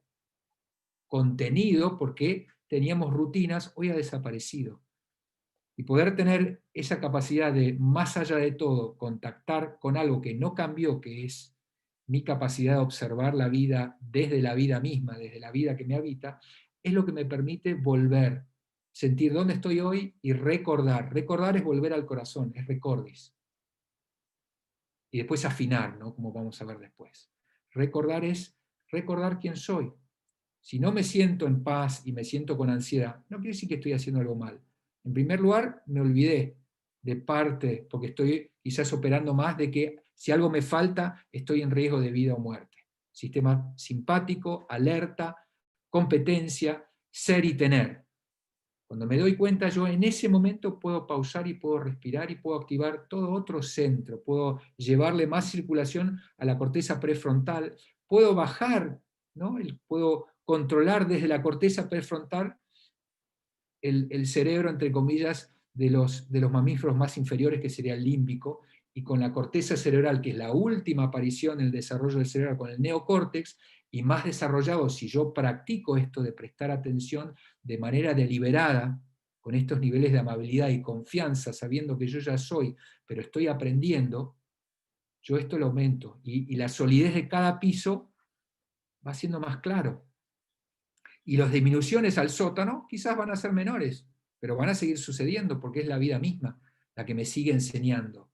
contenido, porque teníamos rutinas, hoy ha desaparecido. Y poder tener esa capacidad de, más allá de todo, contactar con algo que no cambió, que es mi capacidad de observar la vida desde la vida misma, desde la vida que me habita, es lo que me permite volver, sentir dónde estoy hoy y recordar. Recordar es volver al corazón, es recordis. Y después afinar, ¿no? Como vamos a ver después. Recordar es recordar quién soy. Si no me siento en paz y me siento con ansiedad, no quiere decir que estoy haciendo algo mal. En primer lugar, me olvidé de parte, porque estoy quizás operando más de que si algo me falta, estoy en riesgo de vida o muerte. Sistema simpático, alerta, competencia, ser y tener. Cuando me doy cuenta, yo en ese momento puedo pausar y puedo respirar y puedo activar todo otro centro, puedo llevarle más circulación a la corteza prefrontal, puedo bajar, ¿no? Puedo controlar desde la corteza prefrontal el cerebro, entre comillas, de los mamíferos más inferiores, que sería el límbico, y con la corteza cerebral, que es la última aparición en el desarrollo del cerebro, con el neocórtex, y más desarrollado, si yo practico esto de prestar atención de manera deliberada, con estos niveles de amabilidad y confianza, sabiendo que yo ya soy, pero estoy aprendiendo, yo esto lo aumento, y la solidez de cada piso va siendo más claro. Y las disminuciones al sótano quizás van a ser menores, pero van a seguir sucediendo porque es la vida misma la que me sigue enseñando.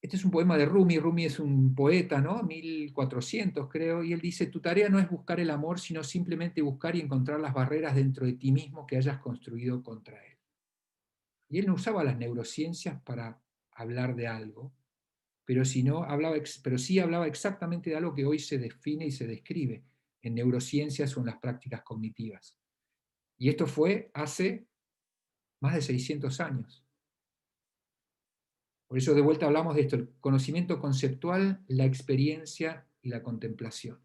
Este es un poema de Rumi. Rumi es un poeta, ¿no? 1400 creo, y él dice: tu tarea no es buscar el amor, sino simplemente buscar y encontrar las barreras dentro de ti mismo que hayas construido contra él. Y él no usaba las neurociencias para hablar de algo, pero sí hablaba exactamente de algo que hoy se define y se describe en neurociencias o en las prácticas cognitivas. Y esto fue hace más de 600 años. Por eso de vuelta hablamos de esto: el conocimiento conceptual, la experiencia y la contemplación.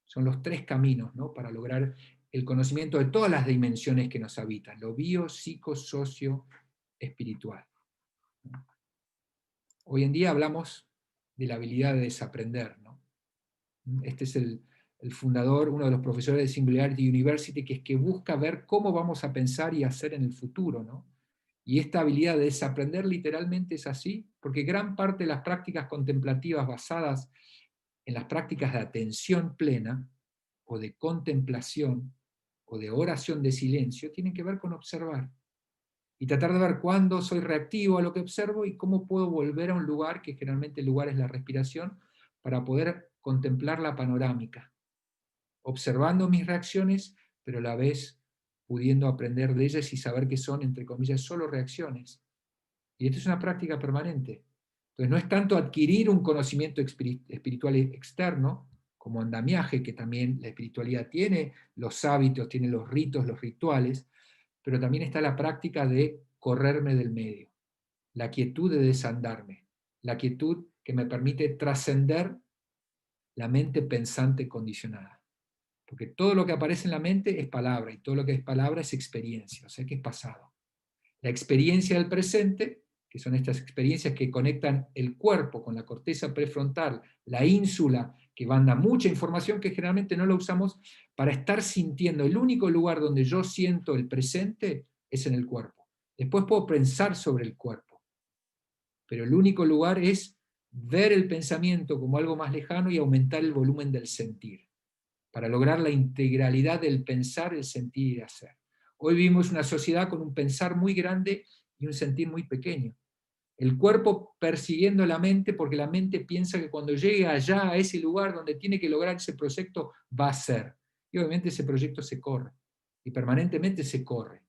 Son los tres caminos, ¿no?, para lograr el conocimiento de todas las dimensiones que nos habitan, lo bio, psico, socio, espiritual. Hoy en día hablamos de la habilidad de desaprender, ¿no? Este es el fundador, uno de los profesores de Singularity University, que busca ver cómo vamos a pensar y hacer en el futuro, ¿no? Y esta habilidad de desaprender literalmente es así, porque gran parte de las prácticas contemplativas basadas en las prácticas de atención plena, o de contemplación, o de oración de silencio, tienen que ver con observar. Y tratar de ver cuándo soy reactivo a lo que observo y cómo puedo volver a un lugar, que generalmente el lugar es la respiración, para poder contemplar la panorámica, observando mis reacciones, pero a la vez pudiendo aprender de ellas y saber que son, entre comillas, solo reacciones. Y esto es una práctica permanente. Entonces no es tanto adquirir un conocimiento espiritual externo, como andamiaje, que también la espiritualidad tiene los hábitos, tiene los ritos, los rituales, pero también está la práctica de correrme del medio, la quietud de desandarme, la quietud que me permite trascender la mente pensante condicionada. Porque todo lo que aparece en la mente es palabra, y todo lo que es palabra es experiencia, o sea que es pasado. La experiencia del presente, que son estas experiencias que conectan el cuerpo con la corteza prefrontal, la ínsula, que manda mucha información que generalmente no la usamos para estar sintiendo. El único lugar donde yo siento el presente es en el cuerpo. Después puedo pensar sobre el cuerpo, pero el único lugar es ver el pensamiento como algo más lejano y aumentar el volumen del sentir, para lograr la integralidad del pensar, el sentir y el hacer. Hoy vivimos una sociedad con un pensar muy grande y un sentir muy pequeño. El cuerpo persiguiendo la mente, porque la mente piensa que cuando llegue allá, a ese lugar donde tiene que lograr ese proyecto, va a ser. Y obviamente ese proyecto se corre, y permanentemente se corre.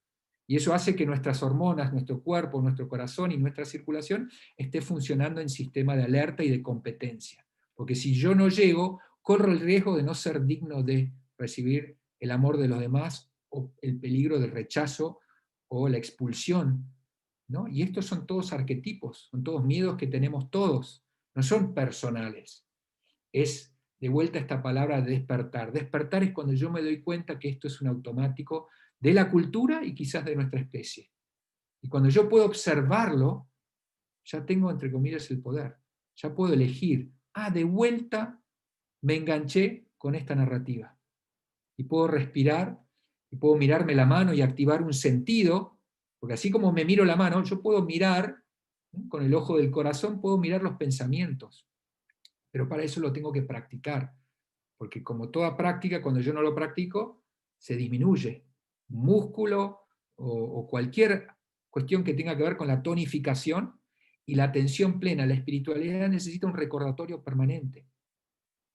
Y eso hace que nuestras hormonas, nuestro cuerpo, nuestro corazón y nuestra circulación esté funcionando en sistema de alerta y de competencia. Porque si yo no llego, corro el riesgo de no ser digno de recibir el amor de los demás, o el peligro del rechazo o la expulsión, ¿no? Y estos son todos arquetipos, son todos miedos que tenemos todos, no son personales. Es de vuelta esta palabra de despertar. Despertar es cuando yo me doy cuenta que esto es un automático de la cultura y quizás de nuestra especie. Y cuando yo puedo observarlo, ya tengo, entre comillas, el poder. Ya puedo elegir, de vuelta me enganché con esta narrativa. Y puedo respirar, y puedo mirarme la mano y activar un sentido, porque así como me miro la mano, yo puedo mirar, con el ojo del corazón, puedo mirar los pensamientos. Pero para eso lo tengo que practicar, porque como toda práctica, cuando yo no lo practico, se disminuye. Músculo o cualquier cuestión que tenga que ver con la tonificación y la atención plena, la espiritualidad necesita un recordatorio permanente.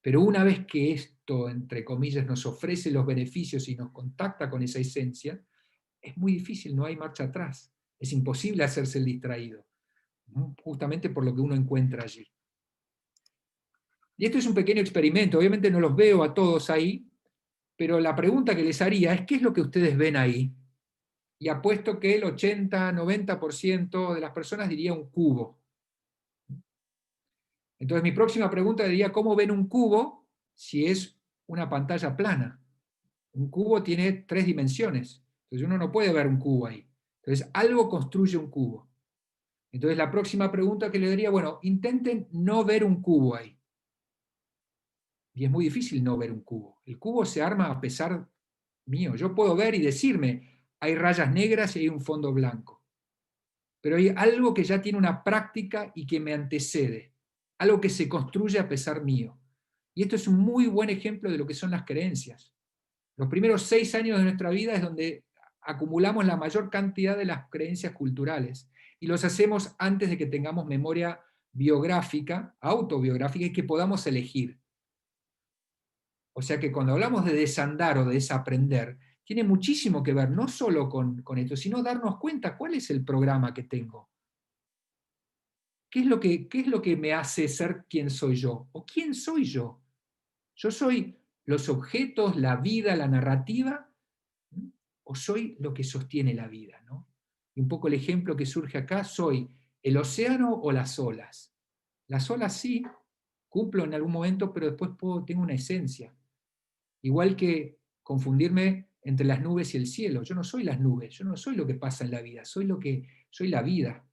Pero una vez que esto, entre comillas, nos ofrece los beneficios y nos contacta con esa esencia, es muy difícil, no hay marcha atrás. Es imposible hacerse el distraído, justamente por lo que uno encuentra allí. Y esto es un pequeño experimento, obviamente no los veo a todos ahí, pero la pregunta que les haría es, ¿qué es lo que ustedes ven ahí? Y apuesto que el 80-90% de las personas diría un cubo. Entonces mi próxima pregunta diría, ¿cómo ven un cubo si es una pantalla plana? Un cubo tiene 3 dimensiones, entonces uno no puede ver un cubo ahí. Entonces algo construye un cubo. Entonces la próxima pregunta que le diría, bueno, intenten no ver un cubo ahí. Y es muy difícil no ver un cubo. El cubo se arma a pesar mío. Yo puedo ver y decirme, hay rayas negras y hay un fondo blanco. Pero hay algo que ya tiene una práctica y que me antecede. Algo que se construye a pesar mío. Y esto es un muy buen ejemplo de lo que son las creencias. Los primeros 6 años de nuestra vida es donde acumulamos la mayor cantidad de las creencias culturales. Y los hacemos antes de que tengamos memoria biográfica, autobiográfica, y que podamos elegir. O sea que cuando hablamos de desandar o de desaprender, tiene muchísimo que ver, no solo con esto, sino darnos cuenta cuál es el programa que tengo. ¿Qué es lo que me hace ser quien soy yo? ¿O quién soy yo? ¿Yo soy los objetos, la vida, la narrativa? ¿O soy lo que sostiene la vida? ¿No? Y un poco el ejemplo que surge acá, ¿soy el océano o las olas? Las olas sí, cumplo en algún momento, pero después tengo una esencia. Igual que confundirme entre las nubes y el cielo. Yo no soy las nubes, yo no soy lo que pasa en la vida, soy la vida.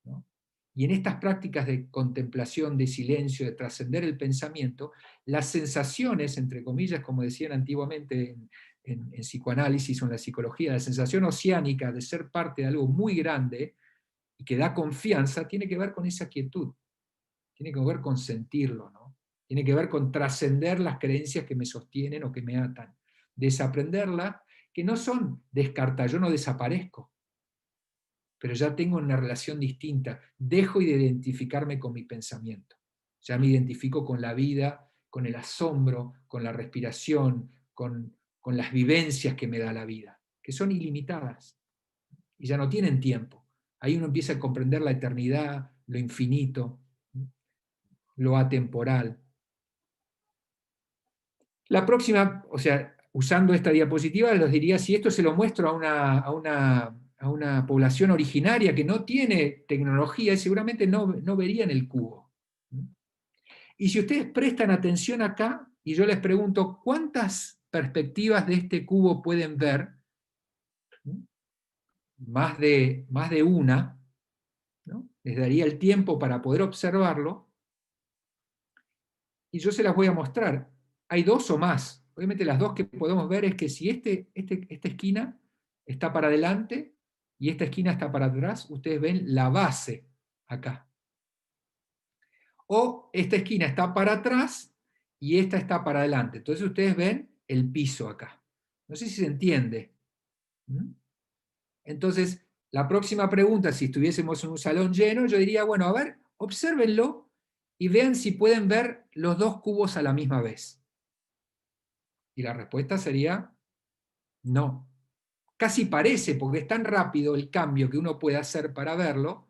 ¿No? Y en estas prácticas de contemplación, de silencio, de trascender el pensamiento, las sensaciones, entre comillas, como decían antiguamente en psicoanálisis o en la psicología, la sensación oceánica de ser parte de algo muy grande y que da confianza, tiene que ver con esa quietud, tiene que ver con sentirlo, ¿no? Tiene que ver con trascender las creencias que me sostienen o que me atan. Desaprenderlas, que no son descartar, yo no desaparezco, pero ya tengo una relación distinta. Dejo de identificarme con mi pensamiento. Ya me identifico con la vida, con el asombro, con la respiración, con las vivencias que me da la vida, que son ilimitadas y ya no tienen tiempo. Ahí uno empieza a comprender la eternidad, lo infinito, lo atemporal. La próxima, o sea, usando esta diapositiva, les diría, si esto se lo muestro a una población originaria que no tiene tecnología, seguramente no verían el cubo. Y si ustedes prestan atención acá, y yo les pregunto, ¿cuántas perspectivas de este cubo pueden ver? Más de una, ¿no? Les daría el tiempo para poder observarlo, y yo se las voy a mostrar. Hay 2 o más. Obviamente las 2 que podemos ver es que si esta esquina está para adelante y esta esquina está para atrás, ustedes ven la base acá. O esta esquina está para atrás y esta está para adelante. Entonces ustedes ven el piso acá. No sé si se entiende. Entonces, la próxima pregunta, si estuviésemos en un salón lleno, yo diría, bueno, a ver, obsérvenlo y vean si pueden ver los 2 cubos a la misma vez. Y la respuesta sería no. Casi parece, porque es tan rápido el cambio que uno puede hacer para verlo.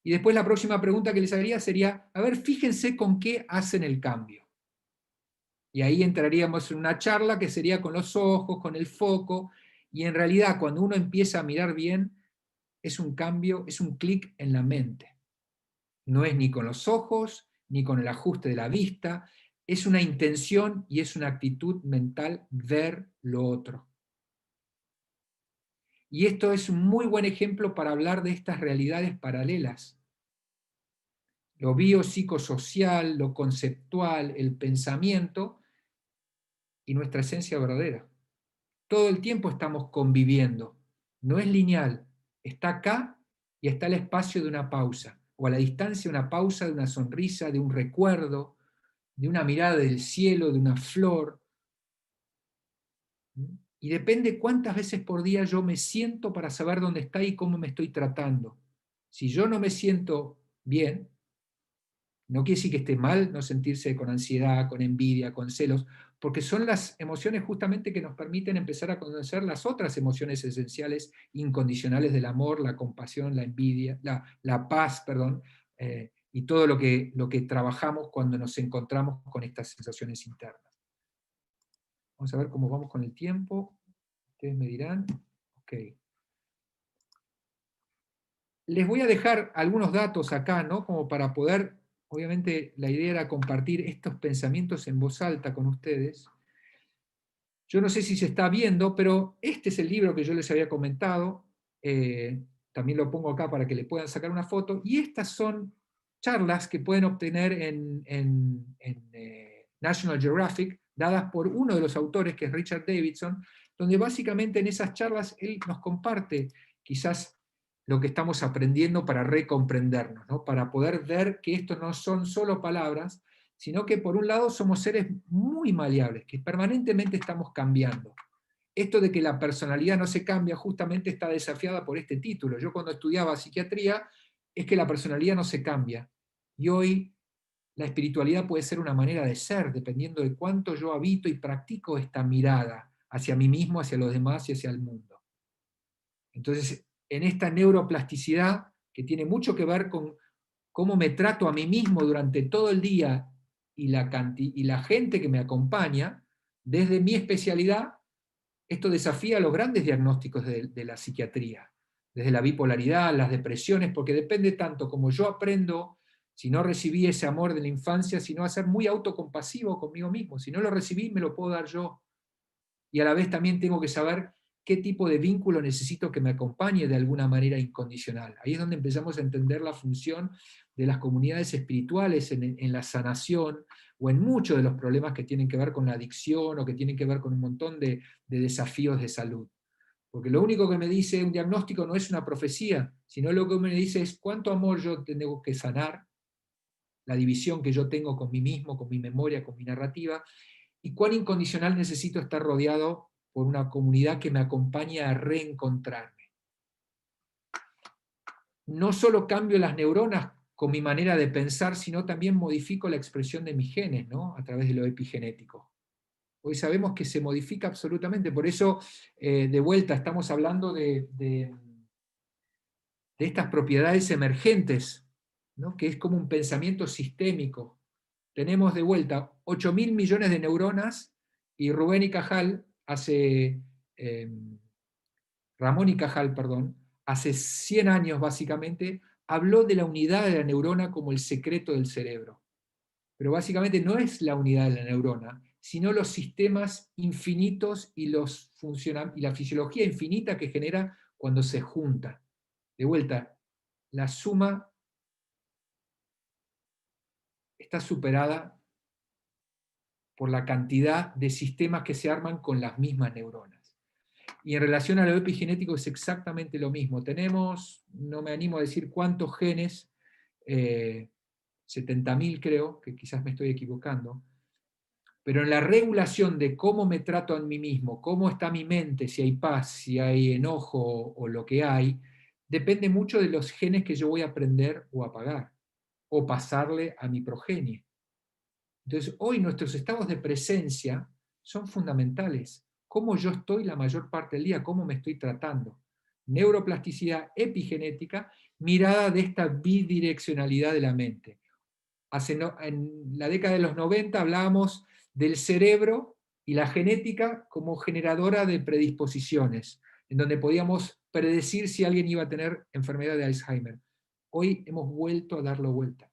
Y después la próxima pregunta que les haría sería, a ver, fíjense con qué hacen el cambio. Y ahí entraríamos en una charla que sería con los ojos, con el foco, y en realidad cuando uno empieza a mirar bien, es un cambio, es un clic en la mente. No es ni con los ojos, ni con el ajuste de la vista, es una intención y es una actitud mental ver lo otro. Y esto es un muy buen ejemplo para hablar de estas realidades paralelas. Lo biopsicosocial, lo conceptual, el pensamiento y nuestra esencia verdadera. Todo el tiempo estamos conviviendo. No es lineal. Está acá y está el espacio de una pausa. O a la distancia una pausa de una sonrisa, de un recuerdo, de una mirada del cielo, de una flor. Y depende cuántas veces por día yo me siento para saber dónde está y cómo me estoy tratando. Si yo no me siento bien, no quiere decir que esté mal no sentirse con ansiedad, con envidia, con celos, porque son las emociones justamente que nos permiten empezar a conocer las otras emociones esenciales, incondicionales del amor, la compasión, la envidia, la paz, perdón, y todo lo que trabajamos cuando nos encontramos con estas sensaciones internas. Vamos a ver cómo vamos con el tiempo. Ustedes me dirán. Ok. Les voy a dejar algunos datos acá, ¿no? Como para poder, obviamente la idea era compartir estos pensamientos en voz alta con ustedes. Yo no sé si se está viendo, pero este es el libro que yo les había comentado. También lo pongo acá para que le puedan sacar una foto. Y estas son charlas que pueden obtener en National Geographic, dadas por uno de los autores, que es Richard Davidson, donde básicamente en esas charlas él nos comparte quizás lo que estamos aprendiendo para recomprendernos, ¿no? Para poder ver que esto no son solo palabras, sino que por un lado somos seres muy maleables, que permanentemente estamos cambiando. Esto de que la personalidad no se cambia justamente está desafiada por este título. Yo cuando estudiaba psiquiatría es que la personalidad no se cambia. Y hoy la espiritualidad puede ser una manera de ser, dependiendo de cuánto yo habito y practico esta mirada hacia mí mismo, hacia los demás y hacia el mundo. Entonces, en esta neuroplasticidad, que tiene mucho que ver con cómo me trato a mí mismo durante todo el día y la gente que me acompaña, desde mi especialidad, esto desafía los grandes diagnósticos de la psiquiatría, desde la bipolaridad, las depresiones, porque depende tanto como yo aprendo, si no recibí ese amor de la infancia, sino a ser muy autocompasivo conmigo mismo. Si no lo recibí, me lo puedo dar yo. Y a la vez también tengo que saber qué tipo de vínculo necesito que me acompañe de alguna manera incondicional. Ahí es donde empezamos a entender la función de las comunidades espirituales en la sanación, o en muchos de los problemas que tienen que ver con la adicción, o que tienen que ver con un montón de desafíos de salud. Porque lo único que me dice un diagnóstico no es una profecía, sino lo que me dice es cuánto amor yo tengo que sanar, la división que yo tengo con mí mismo, con mi memoria, con mi narrativa, y cuán incondicional necesito estar rodeado por una comunidad que me acompañe a reencontrarme. No solo cambio las neuronas con mi manera de pensar, sino también modifico la expresión de mis genes, ¿no? A través de lo epigenético. Hoy sabemos que se modifica absolutamente, por eso, de vuelta, estamos hablando de estas propiedades emergentes, ¿no? Que es como un pensamiento sistémico. Tenemos de vuelta 8.000 millones de neuronas, y Rubén y Cajal, Ramón y Cajal, perdón, hace 100 años básicamente, habló de la unidad de la neurona como el secreto del cerebro. Pero básicamente no es la unidad de la neurona, sino los sistemas infinitos y la fisiología infinita que genera cuando se junta. De vuelta, la suma está superada por la cantidad de sistemas que se arman con las mismas neuronas. Y en relación a lo epigenético es exactamente lo mismo. Tenemos, no me animo a decir cuántos genes, 70.000 creo, que quizás me estoy equivocando, pero en la regulación de cómo me trato a mí mismo, cómo está mi mente, si hay paz, si hay enojo o lo que hay, depende mucho de los genes que yo voy a aprender o apagar, o pasarle a mi progenie. Entonces, hoy nuestros estados de presencia son fundamentales. Cómo yo estoy la mayor parte del día, cómo me estoy tratando. Neuroplasticidad epigenética, mirada de esta bidireccionalidad de la mente. En la década de los 90 hablábamos del cerebro y la genética como generadora de predisposiciones, en donde podíamos predecir si alguien iba a tener enfermedad de Alzheimer. Hoy hemos vuelto a darlo vuelta.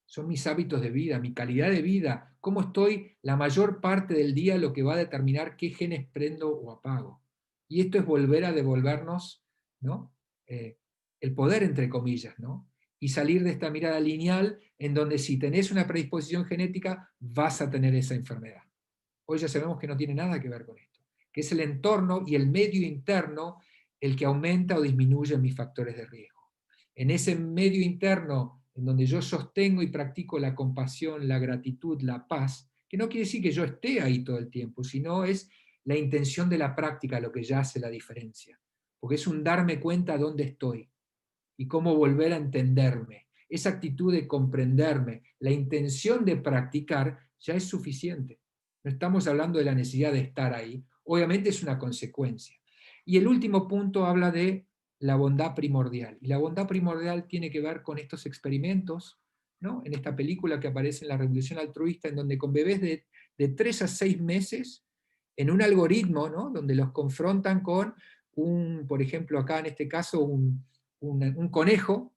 Son mis hábitos de vida, mi calidad de vida, cómo estoy la mayor parte del día, lo que va a determinar qué genes prendo o apago. Y esto es volver a devolvernos, ¿no? El poder, entre comillas, ¿no? Y salir de esta mirada lineal en donde si tenés una predisposición genética vas a tener esa enfermedad. Hoy ya sabemos que no tiene nada que ver con esto, que es el entorno y el medio interno el que aumenta o disminuye mis factores de riesgo. En ese medio interno en donde yo sostengo y practico la compasión, la gratitud, la paz, que no quiere decir que yo esté ahí todo el tiempo, sino es la intención de la práctica lo que ya hace la diferencia, porque es un darme cuenta dónde estoy y cómo volver a entenderme. Esa actitud de comprenderme, la intención de practicar, ya es suficiente. No estamos hablando de la necesidad de estar ahí, obviamente es una consecuencia. Y el último punto habla de la bondad primordial. Y la bondad primordial tiene que ver con estos experimentos, ¿no? En esta película que aparece en La Revolución Altruista, en donde con bebés de 3 a 6 meses, en un algoritmo, ¿no? Donde los confrontan con por ejemplo, acá en este caso, un conejo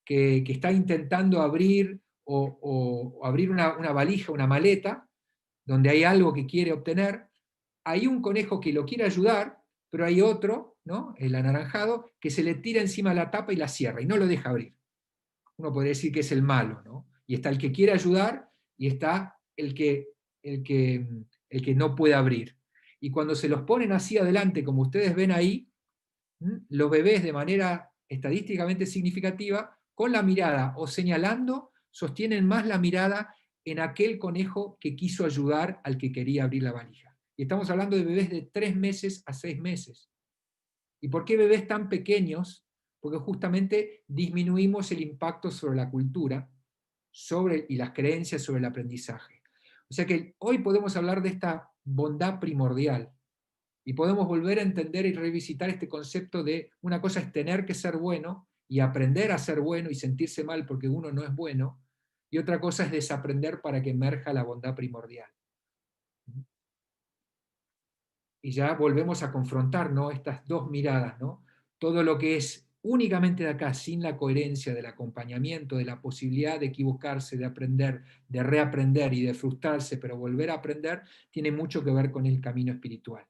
que está intentando abrir o abrir una valija, una maleta, donde hay algo que quiere obtener. Hay un conejo que lo quiere ayudar, pero hay otro, ¿no? El anaranjado, que se le tira encima la tapa y la cierra, y no lo deja abrir. Uno podría decir que es el malo, ¿no? Y está el que quiere ayudar, y está el que no puede abrir. Y cuando se los ponen así adelante, como ustedes ven ahí, los bebés de manera estadísticamente significativa, con la mirada o señalando, sostienen más la mirada en aquel conejo que quiso ayudar al que quería abrir la valija. Y estamos hablando de bebés de 3 meses a 6 meses. ¿Y por qué bebés tan pequeños? Porque justamente disminuimos el impacto sobre la cultura y las creencias sobre el aprendizaje. O sea que hoy podemos hablar de esta bondad primordial, y podemos volver a entender y revisitar este concepto de una cosa es tener que ser bueno y aprender a ser bueno y sentirse mal porque uno no es bueno, y otra cosa es desaprender para que emerja la bondad primordial. Y ya volvemos a confrontar, ¿no? Estas dos miradas, ¿no? Todo lo que es únicamente de acá, sin la coherencia del acompañamiento, de la posibilidad de equivocarse, de aprender, de reaprender y de frustrarse, pero volver a aprender, tiene mucho que ver con el camino espiritual.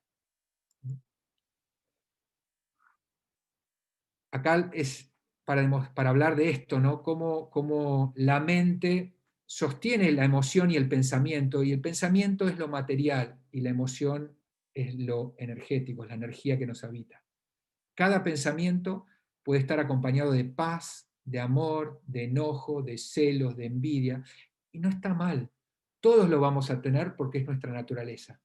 Acá es para hablar de esto, ¿no? Cómo la mente sostiene la emoción y el pensamiento es lo material, y la emoción es lo energético, es la energía que nos habita. Cada pensamiento puede estar acompañado de paz, de amor, de enojo, de celos, de envidia, y no está mal. Todos lo vamos a tener porque es nuestra naturaleza.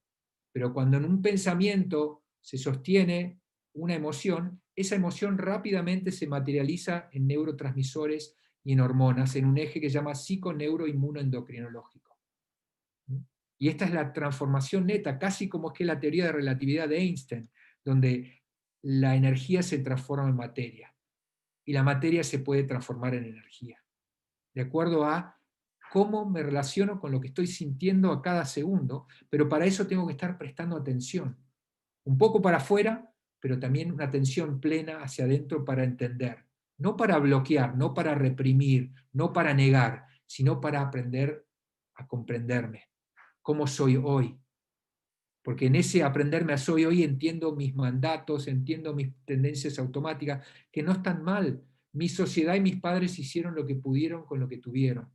Pero cuando en un pensamiento se sostiene una emoción, esa emoción rápidamente se materializa en neurotransmisores y en hormonas, en un eje que se llama psiconeuroinmunoendocrinológico. Y esta es la transformación neta, casi como que la teoría de relatividad de Einstein, donde la energía se transforma en materia, y la materia se puede transformar en energía, de acuerdo a cómo me relaciono con lo que estoy sintiendo a cada segundo, pero para eso tengo que estar prestando atención, un poco para afuera, pero también una atención plena hacia adentro para entender, no para bloquear, no para reprimir, no para negar, sino para aprender a comprenderme, cómo soy hoy. Porque en ese aprenderme a soy hoy entiendo mis mandatos, entiendo mis tendencias automáticas, que no están mal. Mi sociedad y mis padres hicieron lo que pudieron con lo que tuvieron.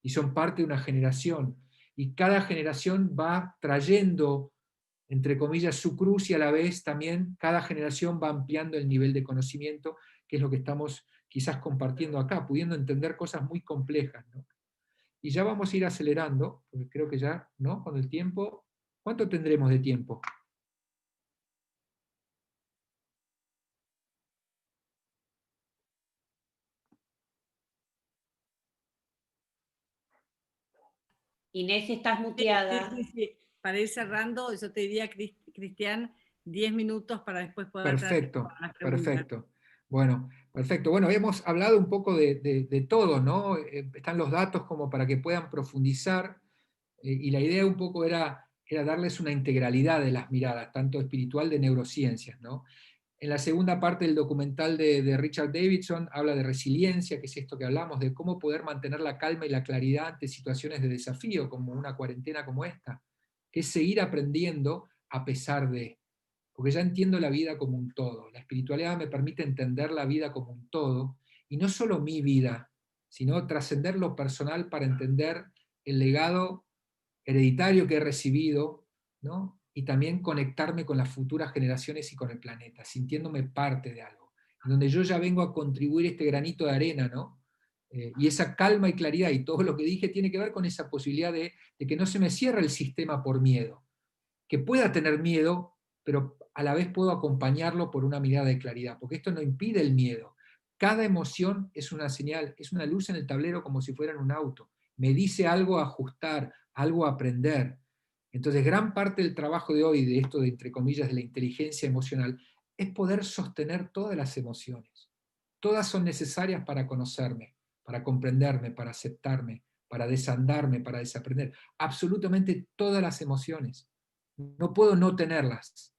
Y son parte de una generación. Y cada generación va trayendo, entre comillas, su cruz, y a la vez también cada generación va ampliando el nivel de conocimiento, que es lo que estamos quizás compartiendo acá, pudiendo entender cosas muy complejas, ¿no? Y ya vamos a ir acelerando, porque creo que ya, ¿no? Con el tiempo, ¿cuánto tendremos de tiempo? Inés, estás Sí, muteada. sí. Para ir cerrando, yo te diría, Cristian, 10 minutos para después poder Perfecto, las preguntas. perfecto. Bueno, perfecto. Bueno, hemos hablado un poco de todo, ¿no? Están los datos como para que puedan profundizar, y la idea un poco era darles una integralidad de las miradas, tanto espiritual de neurociencias, ¿no? En la segunda parte del documental de Richard Davidson habla de resiliencia, que es esto que hablamos, de cómo poder mantener la calma y la claridad ante situaciones de desafío, como una cuarentena como esta, que es seguir aprendiendo a pesar de, porque ya entiendo la vida como un todo. La espiritualidad me permite entender la vida como un todo, y no solo mi vida, sino trascender lo personal para entender el legado hereditario que he recibido, ¿no? Y también conectarme con las futuras generaciones y con el planeta, sintiéndome parte de algo, en donde yo ya vengo a contribuir este granito de arena, ¿no? Y esa calma y claridad y todo lo que dije tiene que ver con esa posibilidad de que no se me cierre el sistema por miedo, que pueda tener miedo, pero a la vez puedo acompañarlo por una mirada de claridad, porque esto no impide el miedo. Cada emoción es una señal, es una luz en el tablero como si fuera en un auto. Me dice algo a ajustar, algo a aprender. Entonces, gran parte del trabajo de hoy, de esto de, entre comillas, de la inteligencia emocional, es poder sostener todas las emociones. Todas son necesarias para conocerme, para comprenderme, para aceptarme, para desandarme, para desaprender. Absolutamente todas las emociones. No puedo no tenerlas,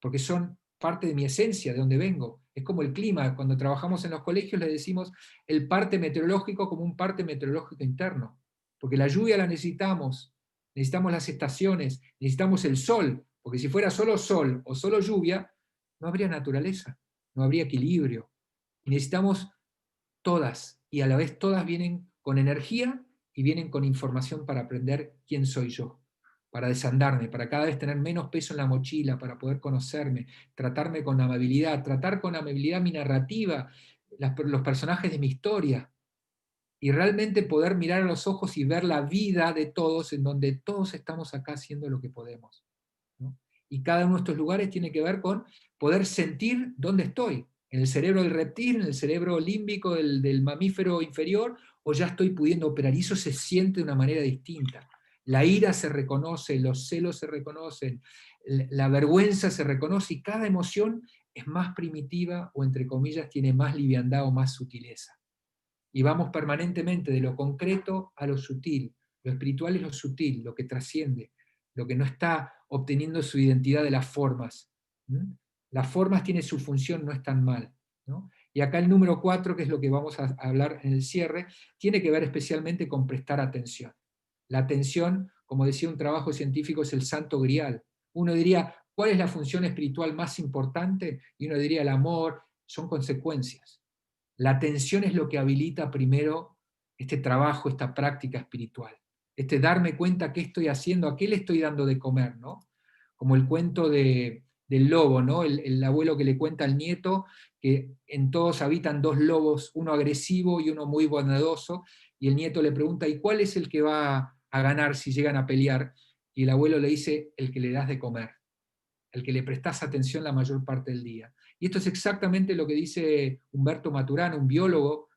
porque son parte de mi esencia, de donde vengo. Es como el clima, cuando trabajamos en los colegios le decimos el parte meteorológico como un parte meteorológico interno, porque la lluvia la necesitamos las estaciones, necesitamos el sol, porque si fuera solo sol o solo lluvia, no habría naturaleza, no habría equilibrio. Y necesitamos todas, y a la vez todas vienen con energía y vienen con información para aprender quién soy yo, para desandarme, para cada vez tener menos peso en la mochila, para poder conocerme, tratarme con amabilidad, tratar con amabilidad mi narrativa, los personajes de mi historia, y realmente poder mirar a los ojos y ver la vida de todos, en donde todos estamos acá haciendo lo que podemos, ¿no? Y cada uno de estos lugares tiene que ver con poder sentir dónde estoy, en el cerebro del reptil, en el cerebro límbico del mamífero inferior, o ya estoy pudiendo operar, y eso se siente de una manera distinta. La ira se reconoce, los celos se reconocen, la vergüenza se reconoce, y cada emoción es más primitiva, o entre comillas, tiene más liviandad o más sutileza. Y vamos permanentemente de lo concreto a lo sutil. Lo espiritual es lo sutil, lo que trasciende, lo que no está obteniendo su identidad de las formas. Las formas tienen su función, no están mal, ¿no? Y acá el número 4, que es lo que vamos a hablar en el cierre, tiene que ver especialmente con prestar atención. La atención, como decía un trabajo científico, es el santo grial. Uno diría, ¿cuál es la función espiritual más importante? Y uno diría, el amor, son consecuencias. La atención es lo que habilita primero este trabajo, esta práctica espiritual. Este darme cuenta qué estoy haciendo, a qué le estoy dando de comer, ¿no? Como el cuento del lobo, ¿no? El abuelo que le cuenta al nieto que en todos habitan dos lobos, uno agresivo y uno muy bondadoso, y el nieto le pregunta, ¿y cuál es el que va a ganar si llegan a pelear? Y el abuelo le dice, el que le das de comer, el que le prestás atención la mayor parte del día. Y esto es exactamente lo que dice Humberto Maturana, un biólogo,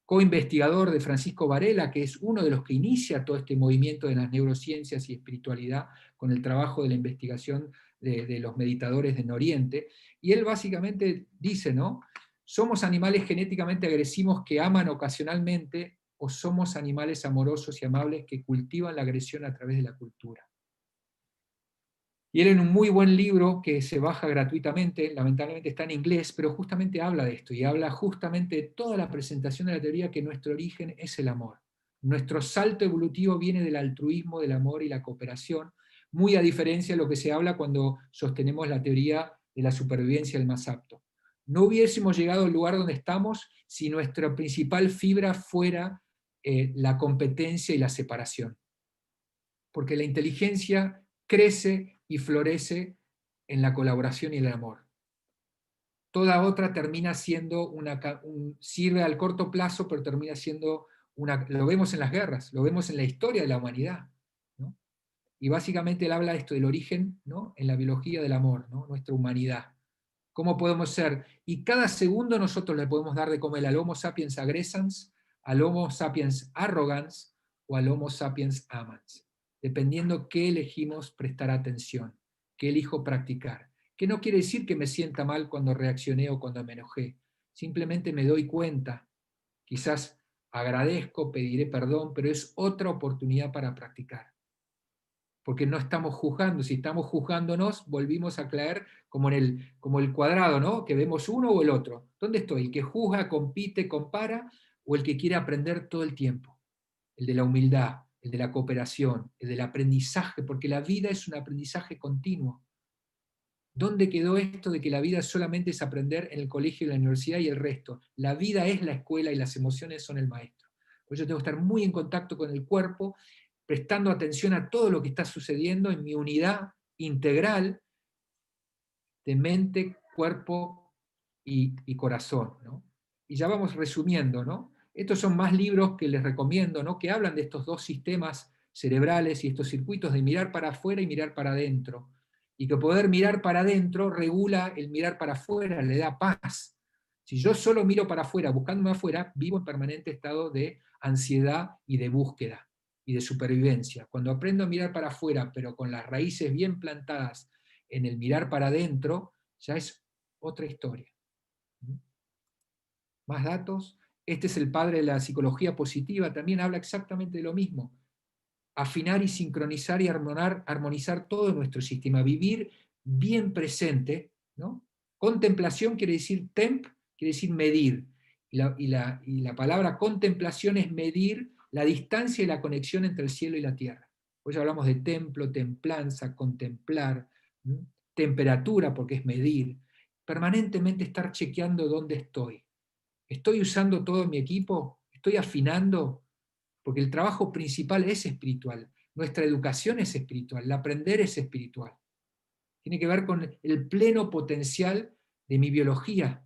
co-investigador de Francisco Varela, que es uno de los que inicia todo este movimiento de las neurociencias y espiritualidad con el trabajo de la investigación de los meditadores en Oriente. Y él básicamente dice, ¿no? ¿Somos animales genéticamente agresivos que aman ocasionalmente o somos animales amorosos y amables que cultivan la agresión a través de la cultura? Y él en un muy buen libro que se baja gratuitamente, lamentablemente está en inglés, pero justamente habla de esto y habla justamente de toda la presentación de la teoría que nuestro origen es el amor. Nuestro salto evolutivo viene del altruismo, del amor y la cooperación, muy a diferencia de lo que se habla cuando sostenemos la teoría de la supervivencia del más apto. No hubiésemos llegado al lugar donde estamos si nuestra principal fibra fuera la competencia y la separación. Porque la inteligencia crece y florece en la colaboración y el amor. Toda otra termina siendo sirve al corto plazo, pero termina siendo lo vemos en las guerras, lo vemos en la historia de la humanidad, ¿no? Y básicamente él habla de esto del origen, ¿no? En la biología del amor, ¿no? Nuestra humanidad. ¿Cómo podemos ser? Y cada segundo nosotros le podemos dar de comer al Homo sapiens agresans, al Homo sapiens arrogans o al Homo sapiens amans, dependiendo qué elegimos prestar atención, qué elijo practicar. Que no quiere decir que me sienta mal cuando reaccioné o cuando me enojé. Simplemente me doy cuenta. Quizás agradezco, pediré perdón, pero es otra oportunidad para practicar. porque no estamos juzgando. Si estamos juzgándonos, volvimos a caer como el cuadrado, ¿no? Que vemos uno o el otro. ¿Dónde estoy? ¿El que juzga, compite, compara, o el que quiere aprender todo el tiempo? El de la humildad, el de la cooperación, el del aprendizaje, porque la vida es un aprendizaje continuo. ¿Dónde quedó esto de que la vida solamente es aprender en el colegio y la universidad y el resto? La vida es la escuela y las emociones son el maestro. Por eso tengo que estar muy en contacto con el cuerpo, prestando atención a todo lo que está sucediendo en mi unidad integral de mente, cuerpo y corazón, ¿no? Y ya vamos resumiendo, ¿no? Estos son más libros que les recomiendo, ¿no? Que hablan de estos dos sistemas cerebrales y estos circuitos de mirar para afuera y mirar para adentro. Y que poder mirar para adentro regula el mirar para afuera, le da paz. Si yo solo miro para afuera, buscándome afuera, vivo en permanente estado de ansiedad y de búsqueda y de supervivencia. Cuando aprendo a mirar para afuera, pero con las raíces bien plantadas en el mirar para adentro, ya es otra historia. Más datos. Este es el padre de la psicología positiva, también habla exactamente de lo mismo. Afinar y sincronizar y armonizar todo nuestro sistema, vivir bien presente, ¿no? Contemplación quiere decir temp, quiere decir medir, y la palabra contemplación es medir la distancia y la conexión entre el cielo y la tierra. Hoy hablamos de templo, templanza, contemplar, ¿sí? Temperatura, porque es medir, permanentemente estar chequeando dónde estoy. ¿Estoy usando todo mi equipo? ¿Estoy afinando? Porque el trabajo principal es espiritual, nuestra educación es espiritual, el aprender es espiritual. Tiene que ver con el pleno potencial de mi biología,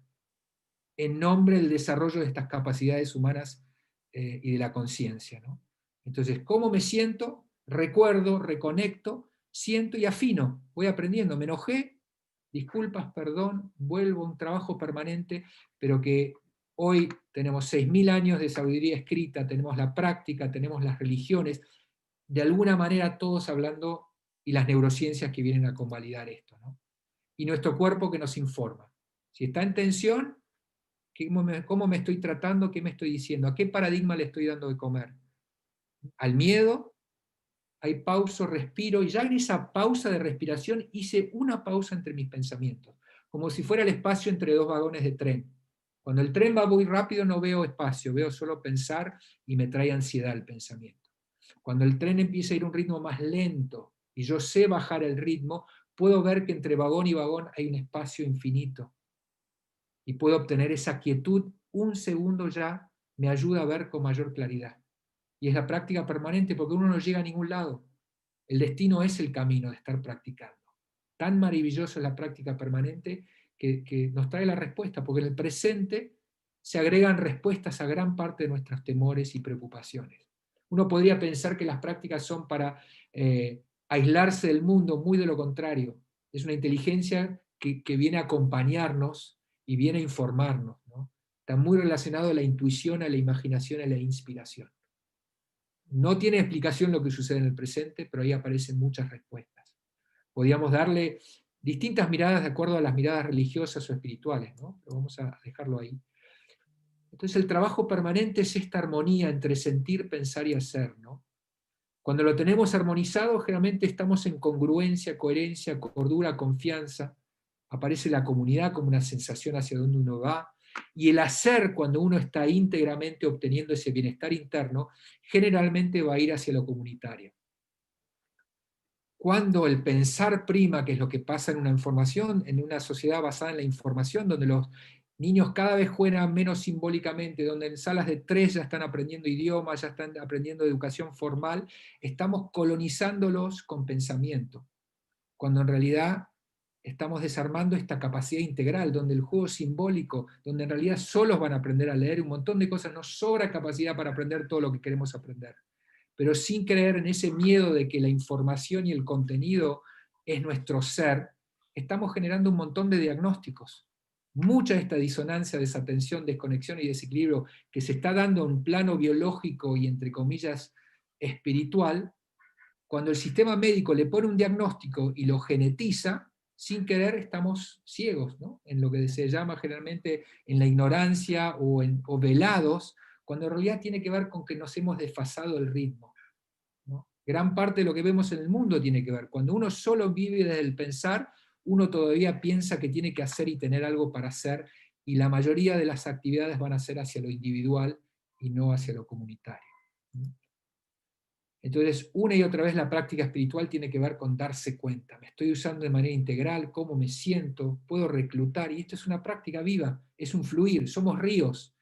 en nombre del desarrollo de estas capacidades humanas y de la conciencia, ¿no? Entonces, ¿cómo me siento? Recuerdo, reconecto, siento y afino, voy aprendiendo. Me enojé, disculpas, perdón, vuelvo a un trabajo permanente, pero que hoy tenemos 6.000 años de sabiduría escrita, tenemos la práctica, tenemos las religiones, de alguna manera todos hablando, y las neurociencias que vienen a convalidar esto, ¿no? Y nuestro cuerpo que nos informa. Si está en tensión, ¿cómo me estoy tratando? ¿Qué me estoy diciendo? ¿A qué paradigma le estoy dando de comer? ¿Al miedo? Hay pausa, respiro, y ya en esa pausa de respiración hice una pausa entre mis pensamientos, como si fuera el espacio entre dos vagones de tren. Cuando el tren va muy rápido no veo espacio, veo solo pensar y me trae ansiedad el pensamiento. Cuando el tren empieza a ir a un ritmo más lento y yo sé bajar el ritmo, puedo ver que entre vagón y vagón hay un espacio infinito y puedo obtener esa quietud. Un segundo ya me ayuda a ver con mayor claridad. Y es la práctica permanente, porque uno no llega a ningún lado. El destino es el camino de estar practicando. Tan maravillosa es la práctica permanente que nos trae la respuesta, porque en el presente se agregan respuestas a gran parte de nuestros temores y preocupaciones. Uno podría pensar que las prácticas son para aislarse del mundo, muy de lo contrario. Es una inteligencia que viene a acompañarnos y viene a informarnos, ¿no? Está muy relacionado a la intuición, a la imaginación, a la inspiración. No tiene explicación lo que sucede en el presente, pero ahí aparecen muchas respuestas. Podríamos darle distintas miradas de acuerdo a las miradas religiosas o espirituales, ¿no? Pero vamos a dejarlo ahí. Entonces el trabajo permanente es esta armonía entre sentir, pensar y hacer, ¿no? Cuando lo tenemos armonizado, generalmente estamos en congruencia, coherencia, cordura, confianza. Aparece la comunidad como una sensación hacia donde uno va. Y el hacer, cuando uno está íntegramente obteniendo ese bienestar interno, generalmente va a ir hacia lo comunitario. Cuando el pensar prima, que es lo que pasa en una información, en una sociedad basada en la información, donde los niños cada vez juegan menos simbólicamente, donde en salas de 3 ya están aprendiendo idiomas, ya están aprendiendo educación formal, estamos colonizándolos con pensamiento, cuando en realidad estamos desarmando esta capacidad integral, donde el juego simbólico, donde en realidad solos van a aprender a leer un montón de cosas, nos sobra capacidad para aprender todo lo que queremos aprender. Pero sin creer en ese miedo de que la información y el contenido es nuestro ser, estamos generando un montón de diagnósticos. Mucha de esta disonancia, desatención, desconexión y desequilibrio que se está dando a un plano biológico y entre comillas espiritual, cuando el sistema médico le pone un diagnóstico y lo genetiza, sin querer estamos ciegos, ¿no? En lo que se llama generalmente en la ignorancia o velados, cuando en realidad tiene que ver con que nos hemos desfasado el ritmo, ¿no? Gran parte de lo que vemos en el mundo tiene que ver. Cuando uno solo vive desde el pensar, uno todavía piensa que tiene que hacer y tener algo para hacer, y la mayoría de las actividades van a ser hacia lo individual y no hacia lo comunitario. Entonces, una y otra vez la práctica espiritual tiene que ver con darse cuenta. Me estoy usando de manera integral, cómo me siento, puedo reclutar, y esto es una práctica viva, es un fluir, somos ríos.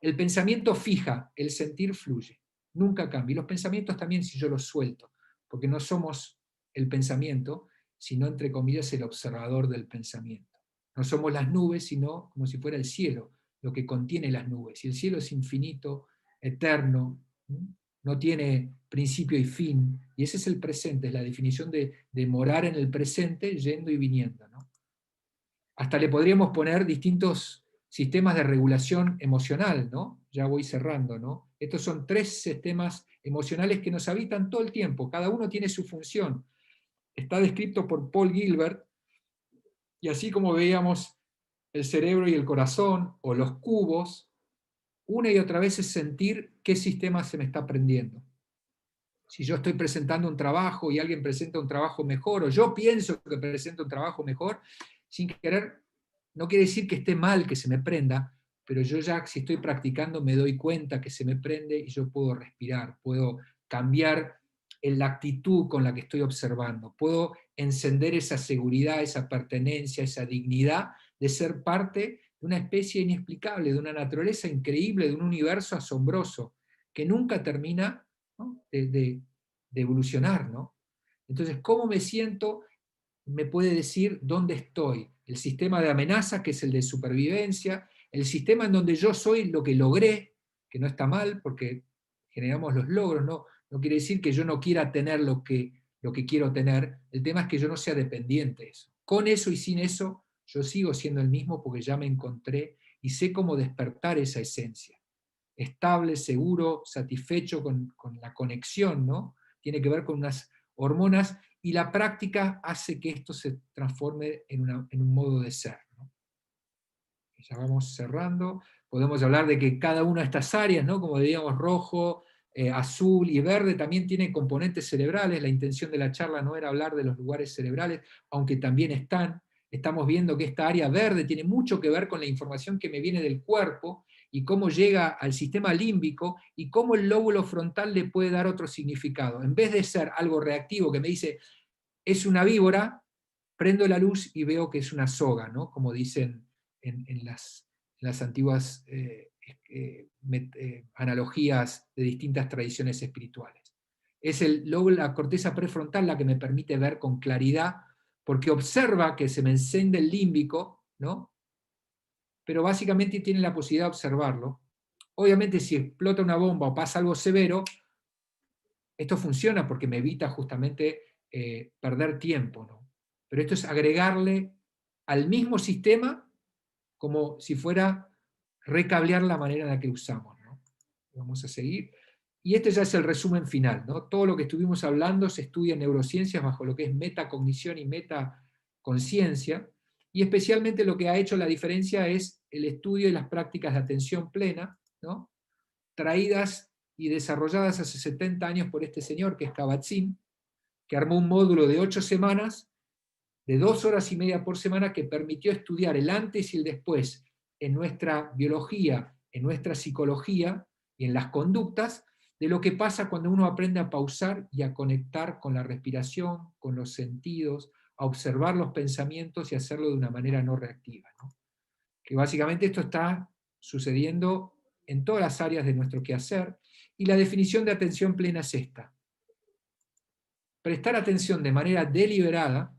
El pensamiento fija, el sentir fluye, nunca cambia. Y los pensamientos también, si yo los suelto, porque no somos el pensamiento, sino, entre comillas, el observador del pensamiento. No somos las nubes, sino como si fuera el cielo, lo que contiene las nubes. Y el cielo es infinito, eterno, no tiene principio y fin, y ese es el presente, es la definición de morar en el presente, yendo y viniendo, ¿no? Hasta le podríamos poner distintos sistemas de regulación emocional, ¿no? Ya voy cerrando, ¿no? Estos son 3 sistemas emocionales que nos habitan todo el tiempo, cada uno tiene su función. Está descrito por Paul Gilbert, y así como veíamos el cerebro y el corazón, o los cubos, una y otra vez es sentir qué sistema se me está prendiendo. Si yo estoy presentando un trabajo y alguien presenta un trabajo mejor, o yo pienso que presento un trabajo mejor, sin querer, no quiere decir que esté mal que se me prenda, pero yo ya, si estoy practicando, me doy cuenta que se me prende y yo puedo respirar, puedo cambiar la actitud con la que estoy observando, puedo encender esa seguridad, esa pertenencia, esa dignidad de ser parte de una especie inexplicable, de una naturaleza increíble, de un universo asombroso, que nunca termina, ¿no? de evolucionar, ¿no? Entonces, ¿cómo me siento? Me puede decir dónde estoy. El sistema de amenazas, que es el de supervivencia, el sistema en donde yo soy lo que logré, que no está mal, porque generamos los logros, no quiere decir que yo no quiera tener lo que quiero tener, el tema es que yo no sea dependiente de eso. Con eso y sin eso, yo sigo siendo el mismo porque ya me encontré y sé cómo despertar esa esencia. Estable, seguro, satisfecho con la conexión, ¿no? Tiene que ver con unas hormonas, y la práctica hace que esto se transforme en un modo de ser, ¿no? Ya vamos cerrando. Podemos hablar de que cada una de estas áreas, ¿no? Como diríamos, rojo, azul y verde, también tiene componentes cerebrales. La intención de la charla no era hablar de los lugares cerebrales, aunque también están. Estamos viendo que esta área verde tiene mucho que ver con la información que me viene del cuerpo, y cómo llega al sistema límbico, y cómo el lóbulo frontal le puede dar otro significado. En vez de ser algo reactivo que me dice, es una víbora, prendo la luz y veo que es una soga, ¿no? Como dicen en las antiguas analogías de distintas tradiciones espirituales. Es la corteza prefrontal la que me permite ver con claridad, porque observa que se me enciende el límbico, ¿no? Pero básicamente tiene la posibilidad de observarlo. Obviamente, si explota una bomba o pasa algo severo, esto funciona porque me evita justamente perder tiempo, ¿no? Pero esto es agregarle al mismo sistema como si fuera recablear la manera en la que usamos, ¿no? Vamos a seguir. Y este ya es el resumen final, ¿no? Todo lo que estuvimos hablando se estudia en neurociencias bajo lo que es metacognición y metaconciencia, y especialmente lo que ha hecho la diferencia es el estudio y las prácticas de atención plena, ¿no? Traídas y desarrolladas hace 70 años por este señor, que es Kabat-Zinn, que armó un módulo de 8 semanas, de 2 horas y media por semana, que permitió estudiar el antes y el después en nuestra biología, en nuestra psicología y en las conductas, de lo que pasa cuando uno aprende a pausar y a conectar con la respiración, con los sentidos, a observar los pensamientos y hacerlo de una manera no reactiva, ¿no? Que básicamente esto está sucediendo en todas las áreas de nuestro quehacer, y la definición de atención plena es esta: prestar atención de manera deliberada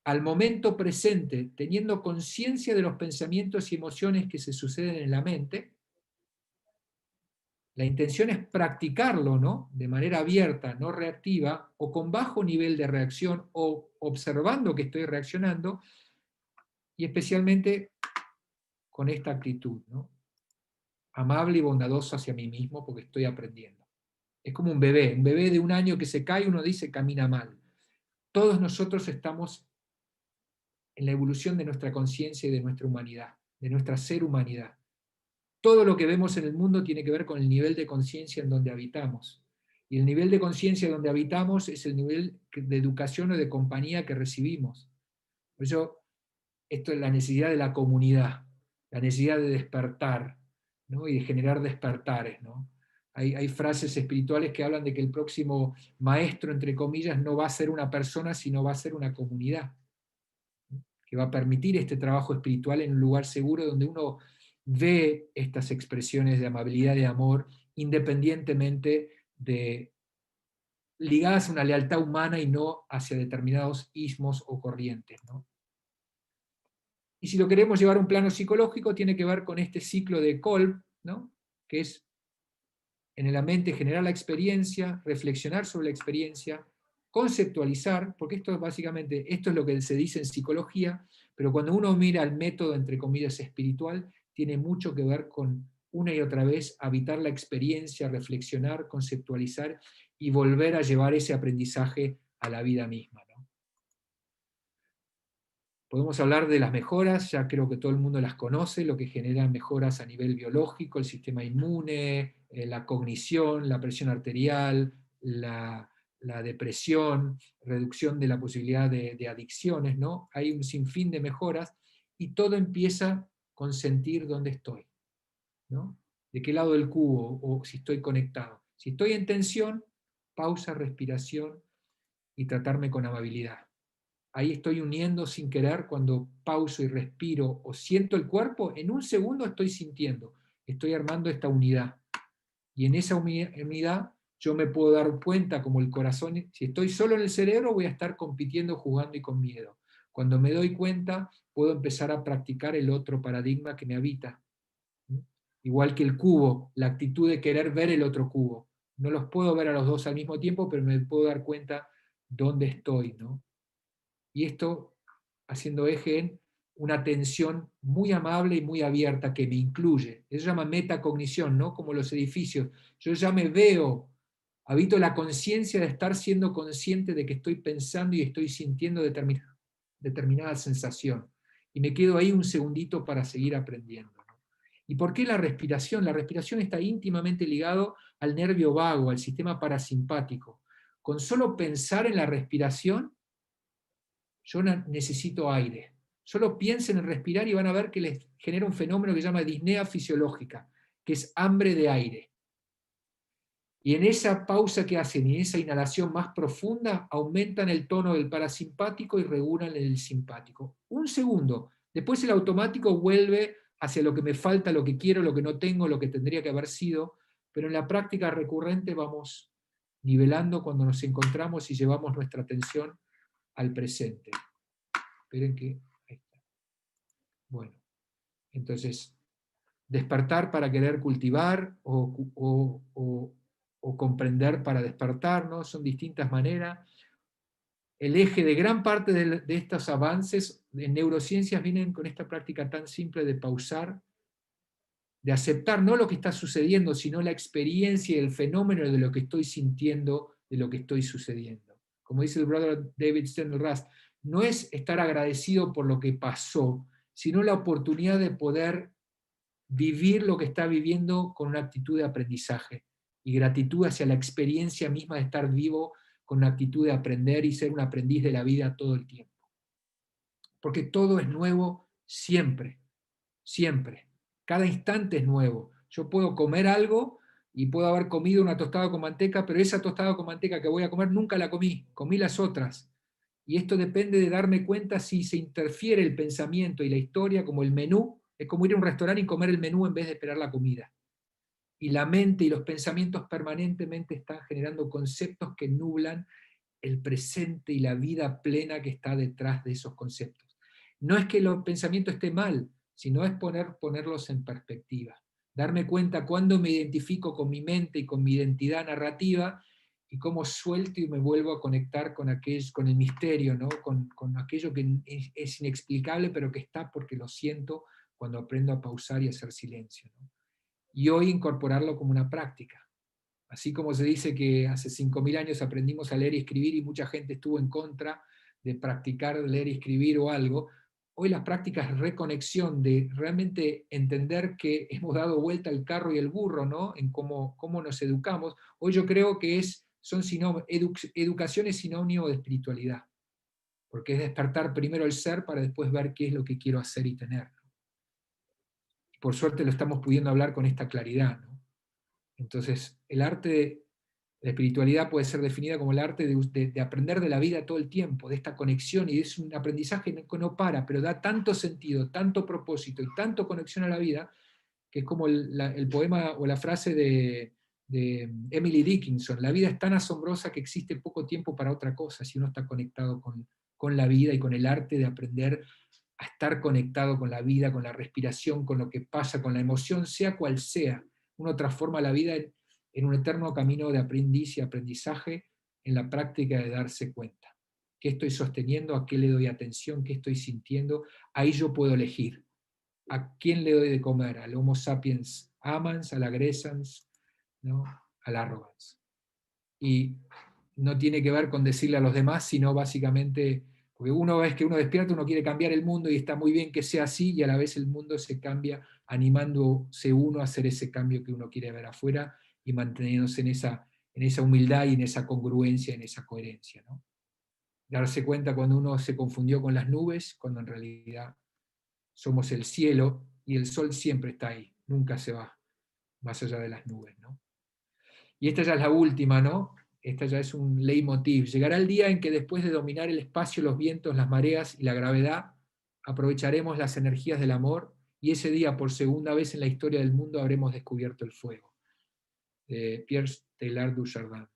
al momento presente, teniendo conciencia de los pensamientos y emociones que se suceden en la mente. La intención es practicarlo, ¿no? De manera abierta, no reactiva, o con bajo nivel de reacción, o observando que estoy reaccionando, y especialmente con esta actitud, ¿no? Amable y bondadoso hacia mí mismo, porque estoy aprendiendo. Es como un bebé de 1 año que se cae, uno dice camina mal. Todos nosotros estamos en la evolución de nuestra conciencia y de nuestra humanidad, de nuestra ser humanidad. Todo lo que vemos en el mundo tiene que ver con el nivel de conciencia en donde habitamos. Y el nivel de conciencia donde habitamos es el nivel de educación o de compañía que recibimos. Por eso, esto es la necesidad de la comunidad, la necesidad de despertar, ¿no? Y de generar despertares, ¿no? Hay frases espirituales que hablan de que el próximo maestro, entre comillas, no va a ser una persona, sino va a ser una comunidad, ¿no? Que va a permitir este trabajo espiritual en un lugar seguro donde uno ve estas expresiones de amabilidad y de amor, independientemente de ligadas a una lealtad humana y no hacia determinados ismos o corrientes, ¿no? Y si lo queremos llevar a un plano psicológico, tiene que ver con este ciclo de Kolb, ¿no? Que es en la mente generar la experiencia, reflexionar sobre la experiencia, conceptualizar, porque esto básicamente, esto es lo que se dice en psicología, pero cuando uno mira el método, entre comillas, espiritual, tiene mucho que ver con una y otra vez habitar la experiencia, reflexionar, conceptualizar y volver a llevar ese aprendizaje a la vida misma, ¿no? Podemos hablar de las mejoras, ya creo que todo el mundo las conoce, lo que genera mejoras a nivel biológico, el sistema inmune, la cognición, la presión arterial, la depresión, reducción de la posibilidad de adicciones, ¿no? Hay un sinfín de mejoras y todo empieza con sentir dónde estoy, ¿no? De qué lado del cubo o si estoy conectado. Si estoy en tensión, pausa, respiración y tratarme con amabilidad. Ahí estoy uniendo sin querer cuando pauso y respiro o siento el cuerpo, en un segundo estoy sintiendo, estoy armando esta unidad. Y en esa unidad yo me puedo dar cuenta como el corazón, si estoy solo en el cerebro voy a estar compitiendo, jugando y con miedo. Cuando me doy cuenta puedo empezar a practicar el otro paradigma que me habita. Igual que el cubo, la actitud de querer ver el otro cubo. No los puedo ver a los dos al mismo tiempo, pero me puedo dar cuenta dónde estoy, ¿no? Y esto haciendo eje en una atención muy amable y muy abierta que me incluye. Eso se llama metacognición, ¿no? Como los edificios. Yo ya me veo, habito la conciencia de estar siendo consciente de que estoy pensando y estoy sintiendo determinada sensación. Y me quedo ahí un segundito para seguir aprendiendo, ¿no? ¿Y por qué la respiración? La respiración está íntimamente ligado al nervio vago, al sistema parasimpático. Con solo pensar en la respiración, yo necesito aire. Solo piensen en respirar y van a ver que les genera un fenómeno que se llama disnea fisiológica, que es hambre de aire. Y en esa pausa que hacen y en esa inhalación más profunda, aumentan el tono del parasimpático y regulan el simpático. Un segundo. Después el automático vuelve hacia lo que me falta, lo que quiero, lo que no tengo, lo que tendría que haber sido, pero en la práctica recurrente vamos nivelando cuando nos encontramos y llevamos nuestra atención al presente. Esperen que... Ahí está. Bueno, entonces, despertar para querer cultivar o comprender para despertar, ¿no? Son distintas maneras. El eje de gran parte de estos avances en neurociencias vienen con esta práctica tan simple de pausar, de aceptar no lo que está sucediendo, sino la experiencia y el fenómeno de lo que estoy sintiendo, de lo que estoy sucediendo. Como dice el brother David Steindl-Rast, no es estar agradecido por lo que pasó, sino la oportunidad de poder vivir lo que está viviendo con una actitud de aprendizaje y gratitud hacia la experiencia misma de estar vivo con una actitud de aprender y ser un aprendiz de la vida todo el tiempo. Porque todo es nuevo siempre, siempre. Cada instante es nuevo. Yo puedo comer algo y puedo haber comido una tostada con manteca, pero esa tostada con manteca que voy a comer nunca la comí las otras. Y esto depende de darme cuenta si se interfiere el pensamiento y la historia como el menú. Es como ir a un restaurante y comer el menú en vez de esperar la comida. Y la mente y los pensamientos permanentemente están generando conceptos que nublan el presente y la vida plena que está detrás de esos conceptos. No es que el pensamiento esté mal, sino es ponerlos en perspectiva. Darme cuenta cuando me identifico con mi mente y con mi identidad narrativa y cómo suelto y me vuelvo a conectar con el misterio, ¿no? con aquello que es inexplicable, pero que está porque lo siento cuando aprendo a pausar y hacer silencio, ¿no? Y hoy incorporarlo como una práctica. Así como se dice que hace 5.000 años aprendimos a leer y escribir y mucha gente estuvo en contra de practicar leer y escribir o algo, hoy las prácticas de reconexión, de realmente entender que hemos dado vuelta el carro y el burro, ¿no? En cómo nos educamos, hoy yo creo que educación es sinónimo de espiritualidad, porque es despertar primero el ser para después ver qué es lo que quiero hacer y tener. Por suerte lo estamos pudiendo hablar con esta claridad, ¿no? Entonces, el arte, la espiritualidad puede ser definida como el arte de aprender de la vida todo el tiempo, de esta conexión, y es un aprendizaje que no para, pero da tanto sentido, tanto propósito y tanto conexión a la vida, que es como el poema o la frase de Emily Dickinson: la vida es tan asombrosa que existe poco tiempo para otra cosa si uno está conectado con la vida y con el arte de aprender a estar conectado con la vida, con la respiración, con lo que pasa, con la emoción, sea cual sea. Uno transforma la vida en un eterno camino de aprendiz y aprendizaje en la práctica de darse cuenta. ¿Qué estoy sosteniendo? ¿A qué le doy atención? ¿Qué estoy sintiendo? Ahí yo puedo elegir. ¿A quién le doy de comer? ¿Al Homo sapiens amans, al agresans, ¿no? Al arrogans? Y no tiene que ver con decirle a los demás, sino básicamente, porque uno es que uno despierta, uno quiere cambiar el mundo y está muy bien que sea así, y a la vez el mundo se cambia animándose uno a hacer ese cambio que uno quiere ver afuera y manteniéndose en esa humildad y en esa congruencia, en esa coherencia, ¿no? Darse cuenta cuando uno se confundió con las nubes, cuando en realidad somos el cielo y el sol siempre está ahí, nunca se va más allá de las nubes, ¿no? Y esta ya es la última, ¿no? Esta ya es un leitmotiv. Llegará el día en que después de dominar el espacio, los vientos, las mareas y la gravedad, aprovecharemos las energías del amor, y ese día, por segunda vez en la historia del mundo, habremos descubierto el fuego. De Pierre Teilhard du Chardin.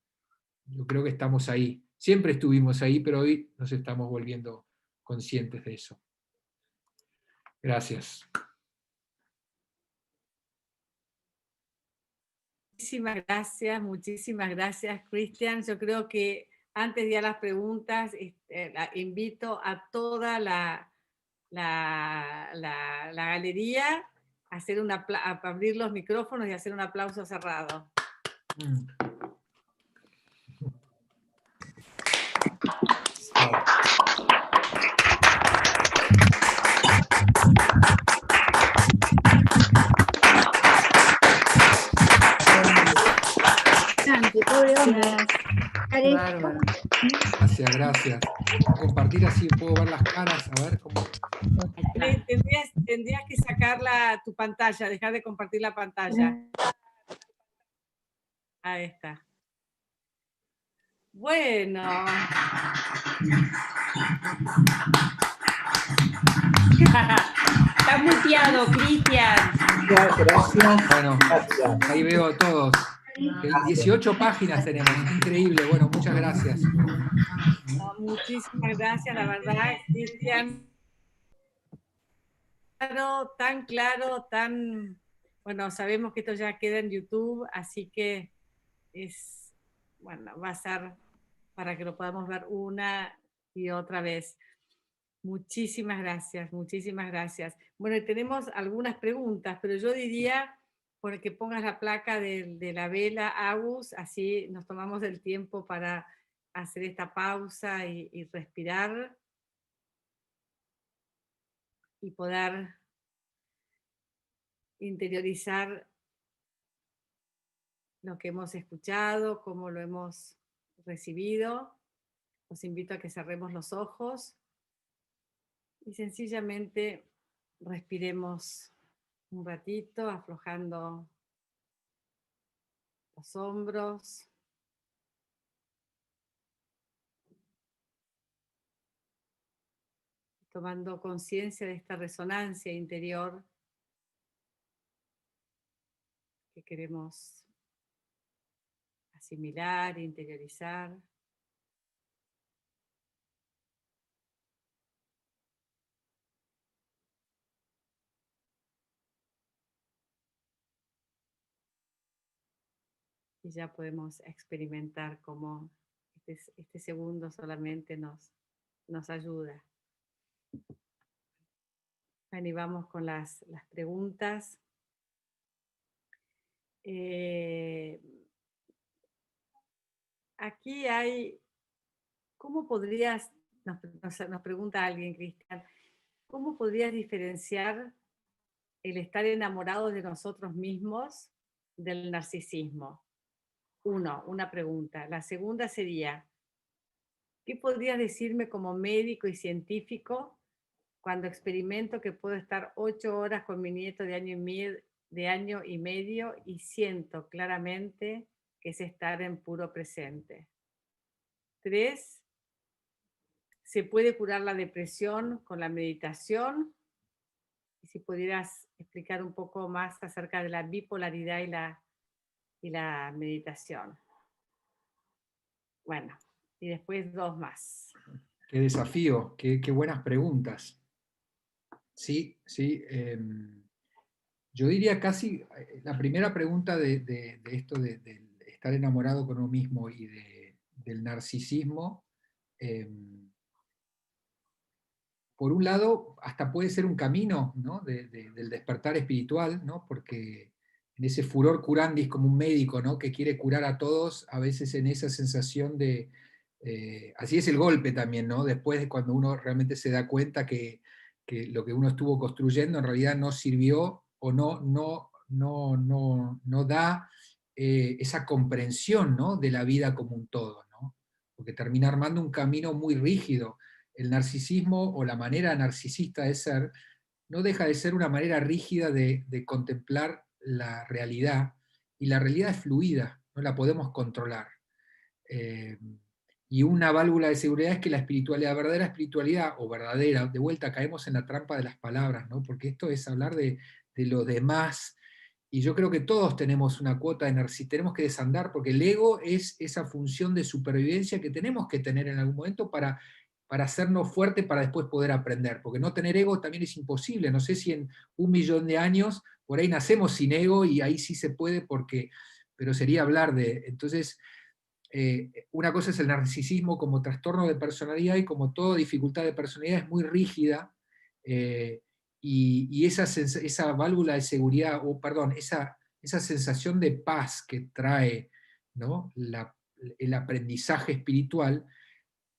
Yo creo que estamos ahí. Siempre estuvimos ahí, pero hoy nos estamos volviendo conscientes de eso. Gracias. Muchísimas gracias, Cristian. Yo creo que antes de ir a las preguntas, invito a toda la galería a, a abrir los micrófonos y hacer un aplauso cerrado. Gracias. Compartir así puedo ver las caras, a ver cómo. Tendrías que sacar tu pantalla, dejar de compartir la pantalla. Ahí está. Bueno. Está muteado, Cristian. Gracias. Bueno, ahí veo a todos. 18 páginas tenemos, increíble. Bueno, muchas gracias. No, muchísimas gracias, la verdad, Cristian. Tan claro, bueno, sabemos que esto ya queda en YouTube, así que va a ser para que lo podamos ver una y otra vez. Muchísimas gracias, muchísimas gracias. Bueno, tenemos algunas preguntas, pero yo diría que pongas la placa de la vela, Agus, así nos tomamos el tiempo para hacer esta pausa y respirar y poder interiorizar lo que hemos escuchado, cómo lo hemos recibido. Os invito a que cerremos los ojos y sencillamente respiremos un ratito, aflojando los hombros. Tomando conciencia de esta resonancia interior que queremos asimilar, interiorizar. Y ya podemos experimentar cómo este segundo solamente nos ayuda. Y vamos con las preguntas. Aquí hay, ¿cómo podrías, nos pregunta alguien, Cristian, ¿cómo podrías diferenciar el estar enamorado de nosotros mismos del narcisismo? Una pregunta. La segunda sería, ¿qué podrías decirme como médico y científico cuando experimento que puedo estar 8 horas con mi nieto de año y medio y siento claramente que es estar en puro presente? 3, ¿se puede curar la depresión con la meditación? Y si pudieras explicar un poco más acerca de la bipolaridad y la meditación. Bueno, y después 2 más. Qué desafío, qué buenas preguntas. Sí, sí. Yo diría casi, la primera pregunta de esto de estar enamorado con uno mismo y del narcisismo, por un lado, hasta puede ser un camino, ¿no? Del despertar espiritual, ¿no? Porque en ese furor curandis como un médico, ¿no? Que quiere curar a todos, a veces en esa sensación de... así es el golpe también, ¿no? Después de cuando uno realmente se da cuenta que lo que uno estuvo construyendo en realidad no sirvió o no da esa comprensión, ¿no? De la vida como un todo, ¿no? Porque termina armando un camino muy rígido. El narcisismo o la manera narcisista de ser no deja de ser una manera rígida de contemplar la realidad, y la realidad es fluida, no la podemos controlar. Eh, y una válvula de seguridad es que la espiritualidad, verdadera espiritualidad, o verdadera, de vuelta caemos en la trampa de las palabras, ¿no? Porque esto es hablar de los demás, y yo creo que todos tenemos una cuota de narcisismo, tenemos que desandar, porque el ego es esa función de supervivencia que tenemos que tener en algún momento para hacernos fuerte, para después poder aprender, porque no tener ego también es imposible. No sé si en 1.000.000 de años por ahí nacemos sin ego y ahí sí se puede, pero sería hablar de... Entonces, una cosa es el narcisismo como trastorno de personalidad, y como toda dificultad de personalidad es muy rígida, y esa válvula de seguridad, o perdón, esa sensación de paz que trae, ¿no? El aprendizaje espiritual,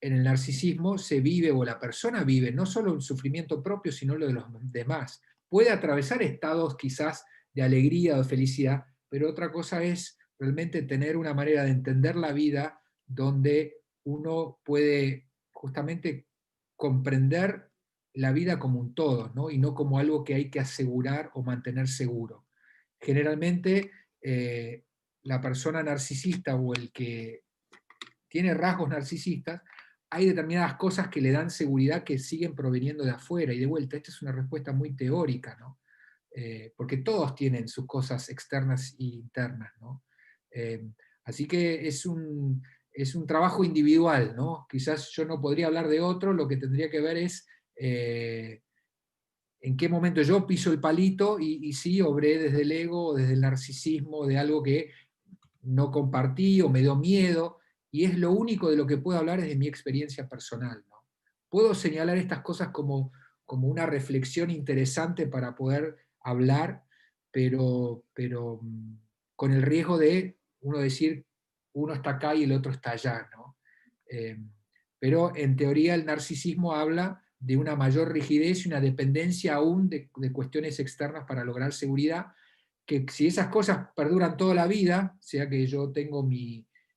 en el narcisismo se vive, o la persona vive, no solo el sufrimiento propio, sino lo de los demás. Puede atravesar estados quizás de alegría o de felicidad, pero otra cosa es realmente tener una manera de entender la vida donde uno puede justamente comprender la vida como un todo, ¿no? Y no como algo que hay que asegurar o mantener seguro. Generalmente, la persona narcisista o el que tiene rasgos narcisistas, hay determinadas cosas que le dan seguridad que siguen proveniendo de afuera. Y de vuelta, esta es una respuesta muy teórica, ¿no? Porque todos tienen sus cosas externas e internas, ¿no? Así que es un trabajo individual, ¿no? Quizás yo no podría hablar de otro, lo que tendría que ver es en qué momento yo piso el palito y sí obré desde el ego, desde el narcisismo, de algo que no compartí o me dio miedo, y es lo único de lo que puedo hablar es de mi experiencia personal, ¿no? Puedo señalar estas cosas como una reflexión interesante para poder hablar, pero con el riesgo de uno decir, uno está acá y el otro está allá, ¿no? Eh, pero en teoría el narcisismo habla de una mayor rigidez y una dependencia aún de cuestiones externas para lograr seguridad, que si esas cosas perduran toda la vida, sea que yo tengo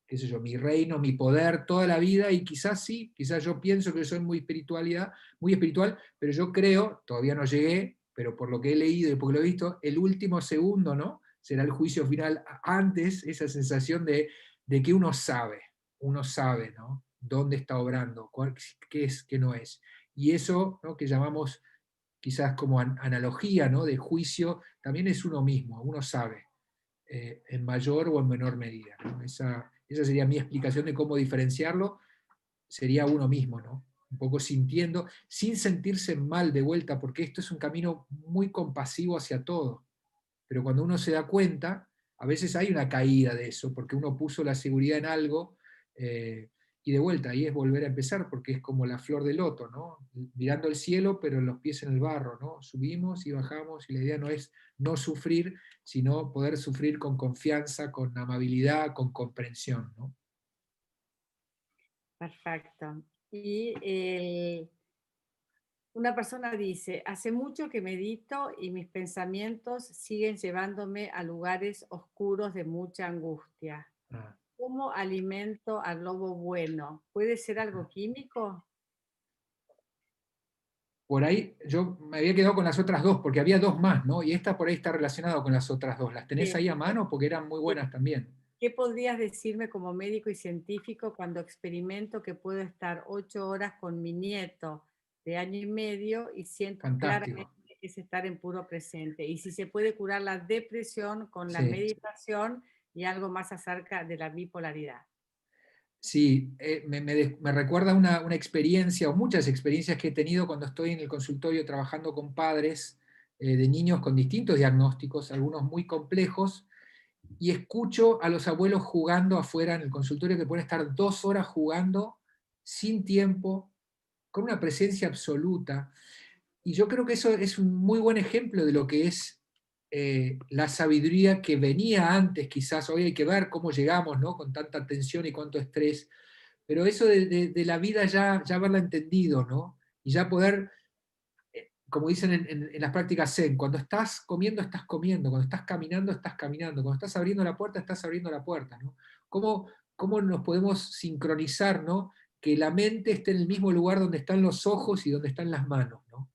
qué sé yo, mi reino, mi poder toda la vida, y quizás sí, quizás yo pienso que soy muy espiritual, pero yo creo, todavía no llegué, pero por lo que he leído y porque lo he visto, el último segundo, ¿no? Será el juicio final. Antes, esa sensación de que uno sabe, ¿no? Dónde está obrando, qué es, qué no es. Y eso, ¿no? Que llamamos quizás como analogía, ¿no? De juicio, también es uno mismo, uno sabe, en mayor o en menor medida, ¿no? Esa sería mi explicación de cómo diferenciarlo, sería uno mismo, ¿no? Un poco sintiendo, sin sentirse mal de vuelta, porque esto es un camino muy compasivo hacia todo, pero cuando uno se da cuenta, a veces hay una caída de eso, porque uno puso la seguridad en algo, y de vuelta, ahí es volver a empezar, porque es como la flor de loto, ¿no? Mirando el cielo, pero los pies en el barro, ¿no? Subimos y bajamos, y la idea no es no sufrir, sino poder sufrir con confianza, con amabilidad, con comprensión, ¿no? Perfecto. Y Una persona dice, hace mucho que medito y mis pensamientos siguen llevándome a lugares oscuros de mucha angustia. Ah, ¿Cómo alimento al lobo bueno? ¿Puede ser algo químico? por ahí yo me había quedado con las otras dos, porque había dos más, ¿no? Y esta por ahí está relacionada con las otras dos. ¿Las tenés Bien. ahí a mano? Porque eran muy buenas también. ¿Qué podrías decirme como médico y científico cuando experimento que puedo estar 8 horas con mi nieto de 1 año y medio y siento claramente Fantástico. que es estar en puro presente? Y si se puede curar la depresión con la Sí. meditación y algo más acerca de la bipolaridad. Sí, me recuerda una experiencia o muchas experiencias que he tenido cuando estoy en el consultorio trabajando con padres de niños con distintos diagnósticos, algunos muy complejos, y escucho a los abuelos jugando afuera en el consultorio que pueden estar 2 horas jugando sin tiempo, con una presencia absoluta. Y yo creo que eso es un muy buen ejemplo de lo que es la sabiduría que venía antes, quizás. Hoy hay que ver cómo llegamos, ¿no? Con tanta tensión y cuánto estrés, pero eso de la vida ya haberla entendido, ¿no? Y ya poder, como dicen en las prácticas Zen, cuando estás comiendo, cuando estás caminando, cuando estás abriendo la puerta, estás abriendo la puerta, ¿no? ¿Cómo nos podemos sincronizar, ¿no? Que la mente esté en el mismo lugar donde están los ojos y donde están las manos, ¿no?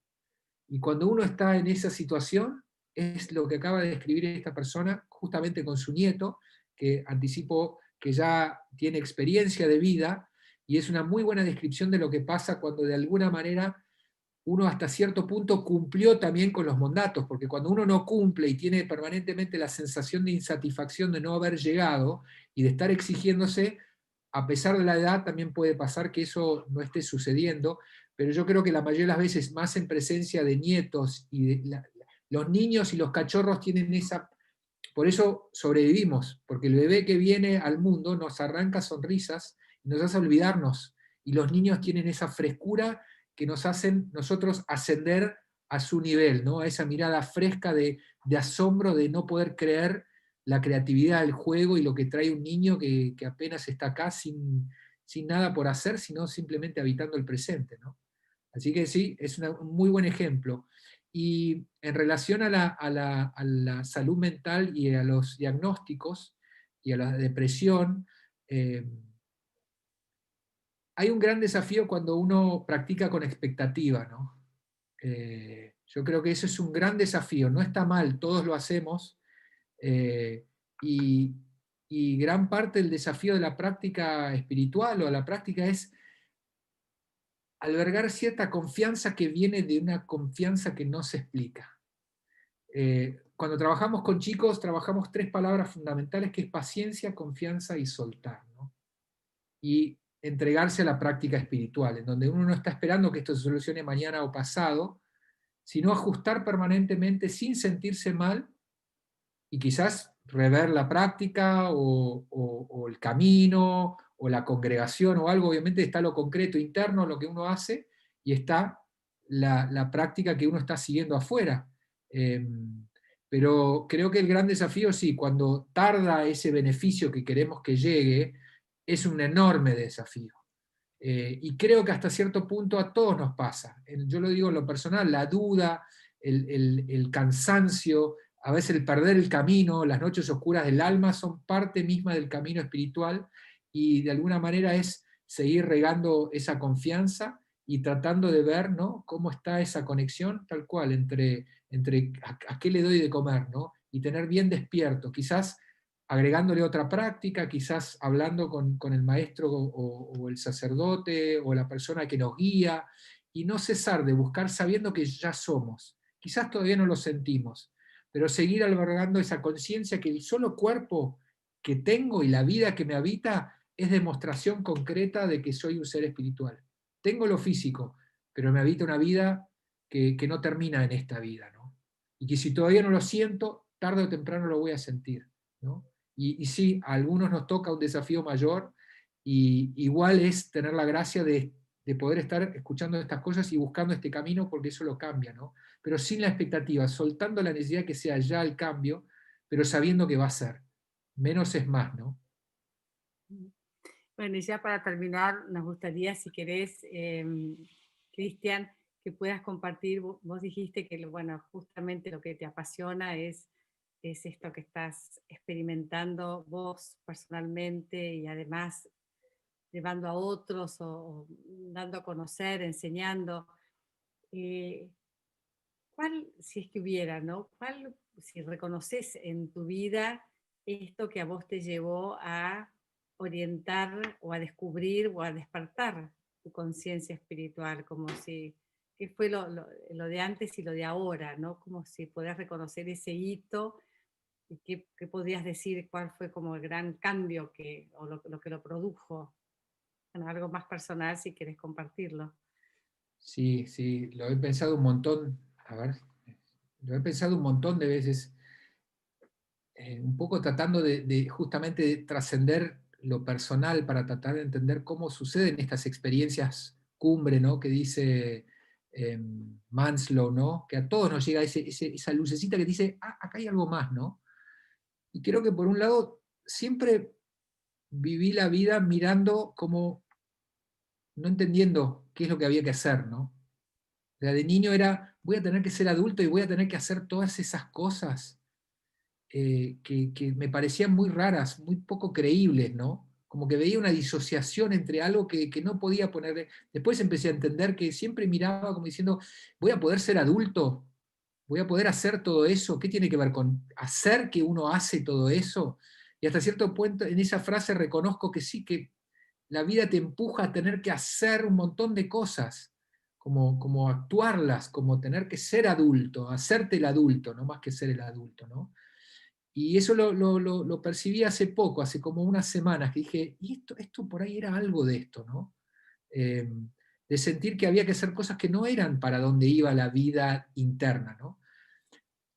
Y cuando uno está en esa situación, es lo que acaba de describir esta persona, justamente con su nieto, que anticipo que ya tiene experiencia de vida, y es una muy buena descripción de lo que pasa cuando de alguna manera uno hasta cierto punto cumplió también con los mandatos, porque cuando uno no cumple y tiene permanentemente la sensación de insatisfacción de no haber llegado y de estar exigiéndose, a pesar de la edad también puede pasar que eso no esté sucediendo, pero yo creo que la mayoría de las veces, más en presencia de nietos y los niños y los cachorros tienen esa... Por eso sobrevivimos, porque el bebé que viene al mundo nos arranca sonrisas y nos hace olvidarnos, y los niños tienen esa frescura que nos hacen nosotros ascender a su nivel, ¿no? A esa mirada fresca de asombro, de no poder creer la creatividad del juego y lo que trae un niño que apenas está acá sin nada por hacer, sino simplemente habitando el presente, ¿no? Así que sí, es un muy buen ejemplo. Y en relación a la salud mental y a los diagnósticos y a la depresión, eh, hay un gran desafío cuando uno practica con expectativa, ¿no? Yo creo que eso es un gran desafío, no está mal, todos lo hacemos, eh, y, y gran parte del desafío de la práctica espiritual o la práctica es albergar cierta confianza que viene de una confianza que no se explica. Cuando trabajamos con chicos, trabajamos 3 palabras fundamentales, que es paciencia, confianza y soltar, ¿no? Y entregarse a la práctica espiritual, en donde uno no está esperando que esto se solucione mañana o pasado, sino ajustar permanentemente sin sentirse mal y quizás rever la práctica o el camino o la congregación o algo. Obviamente está lo concreto interno, lo que uno hace, y está la práctica que uno está siguiendo afuera. Pero creo que el gran desafío, sí, cuando tarda ese beneficio que queremos que llegue, es un enorme desafío. Y creo que hasta cierto punto a todos nos pasa. Yo lo digo en lo personal, la duda, el cansancio, a veces el perder el camino, las noches oscuras del alma son parte misma del camino espiritual, y de alguna manera es seguir regando esa confianza y tratando de ver, ¿no?, cómo está esa conexión tal cual entre a qué le doy de comer, ¿no? Y tener bien despierto, quizás agregándole otra práctica, quizás hablando con el maestro o el sacerdote o la persona que nos guía, y no cesar de buscar sabiendo que ya somos. Quizás todavía no lo sentimos, pero seguir albergando esa conciencia que el solo cuerpo que tengo y la vida que me habita es demostración concreta de que soy un ser espiritual. Tengo lo físico, pero me habita una vida que no termina en esta vida, ¿no? Y que si todavía no lo siento, tarde o temprano lo voy a sentir, ¿no? Y sí, a algunos nos toca un desafío mayor, y igual es tener la gracia de poder estar escuchando estas cosas y buscando este camino, porque eso lo cambia, ¿no? Pero sin la expectativa, soltando la necesidad que sea ya el cambio, pero sabiendo que va a ser. Menos es más, ¿no? Bueno, y ya para terminar, nos gustaría, si querés, Cristian, que puedas compartir. Vos dijiste que, bueno, justamente lo que te apasiona es esto que estás experimentando vos personalmente y además llevando a otros o dando a conocer, enseñando. Eh, ¿Cuál, si es que hubiera, ¿no? ¿Cuál, si reconoces en tu vida esto que a vos te llevó a orientar o a descubrir o a despertar tu conciencia espiritual? Como si, ¿qué fue lo de antes y lo de ahora, ¿no? Como si podés reconocer ese hito y qué podrías decir, cuál fue como el gran cambio o lo que lo produjo. Bueno, algo más personal si quieres compartirlo. Sí, sí, lo he pensado un montón, a ver, lo he pensado un montón de veces, un poco tratando de justamente de trascender lo personal para tratar de entender cómo suceden estas experiencias cumbre, ¿no? Que dice Manslow, ¿no? Que a todos nos llega esa lucecita que dice, ah, acá hay algo más, ¿no? Y creo que por un lado siempre viví la vida mirando como, no entendiendo qué es lo que había que hacer, ¿no? O sea, de niño era, voy a tener que ser adulto y voy a tener que hacer todas esas cosas que me parecían muy raras, muy poco creíbles, ¿no? Como que veía una disociación entre algo que no podía ponerle. Después empecé a entender que siempre miraba como diciendo, voy a poder ser adulto, voy a poder hacer todo eso, ¿qué tiene que ver con hacer que uno hace todo eso? Y hasta cierto punto en esa frase reconozco que sí, que la vida te empuja a tener que hacer un montón de cosas, como actuarlas, como tener que ser adulto, hacerte el adulto, no más que ser el adulto, ¿no? Y eso lo percibí hace poco, hace como unas semanas, que dije, y esto por ahí era algo de esto, ¿no? Eh, de sentir que había que hacer cosas que no eran para donde iba la vida interna, ¿no?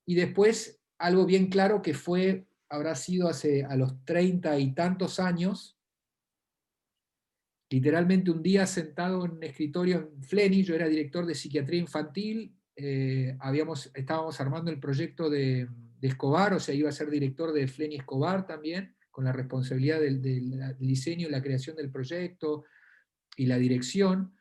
Y después, algo bien claro que fue, habrá sido a los 30 y tantos años, literalmente un día sentado en un escritorio en Fleni, yo era director de psiquiatría infantil, estábamos armando el proyecto de Escobar, o sea, iba a ser director de Fleni Escobar también, con la responsabilidad del diseño y la creación del proyecto y la dirección.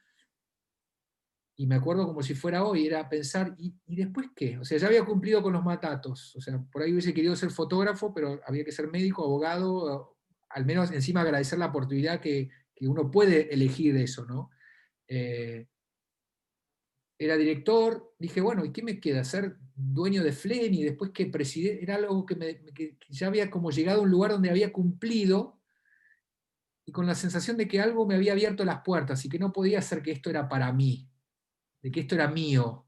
Y me acuerdo como si fuera hoy, era pensar, ¿y después qué? O sea, ya había cumplido con los matatos, o sea, por ahí hubiese querido ser fotógrafo, pero había que ser médico, abogado, al menos encima agradecer la oportunidad que uno puede elegir eso, ¿no? Eh, Era director, dije, bueno, ¿y qué me queda? Ser dueño de Flen y después que presidente, era algo que ya había como llegado a un lugar donde había cumplido y con la sensación de que algo me había abierto las puertas y que no podía ser que esto era para mí, de que esto era mío.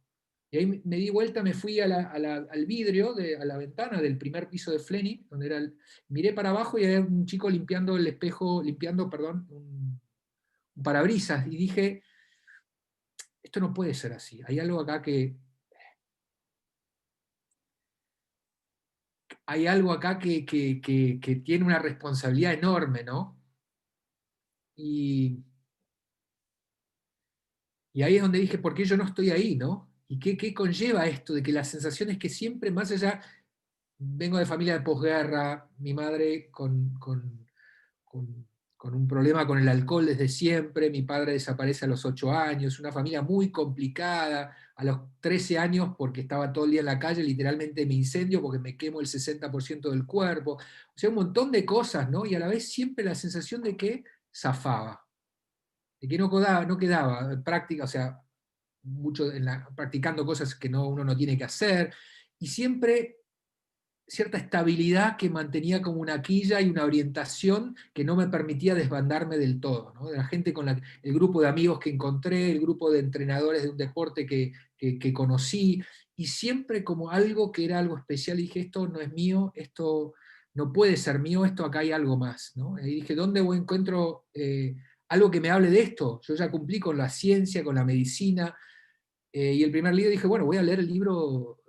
Y ahí me di vuelta, me fui al vidrio, a la ventana del primer piso de Fleni, donde miré para abajo y había un chico limpiando el espejo, perdón, un parabrisas, y dije, esto no puede ser así, hay algo acá que tiene una responsabilidad enorme, ¿no? Y, y ahí es donde dije, ¿por qué yo no estoy ahí, no? ¿Y qué conlleva esto de que la sensación es que siempre, más allá, vengo de familia de posguerra, mi madre con- con un problema con el alcohol desde siempre, mi padre desaparece a los 8 años, una familia muy complicada, a los 13 años porque estaba todo el día en la calle, literalmente me incendio porque me quemo el 60% del cuerpo, o sea, un montón de cosas, ¿no? Y a la vez siempre la sensación de que zafaba, de que no quedaba práctica, o sea, practicando cosas que uno no tiene que hacer, y siempre cierta estabilidad que mantenía como una quilla y una orientación que no me permitía desbandarme del todo, ¿no? De la gente el grupo de amigos que encontré, el grupo de entrenadores de un deporte que conocí, y siempre como algo que era algo especial, y dije, esto no es mío, esto no puede ser mío, esto acá hay algo más, ¿no? Y dije, ¿dónde encuentro algo que me hable de esto? Yo ya cumplí con la ciencia, con la medicina, y el primer libro dije, bueno, voy a leer el libro,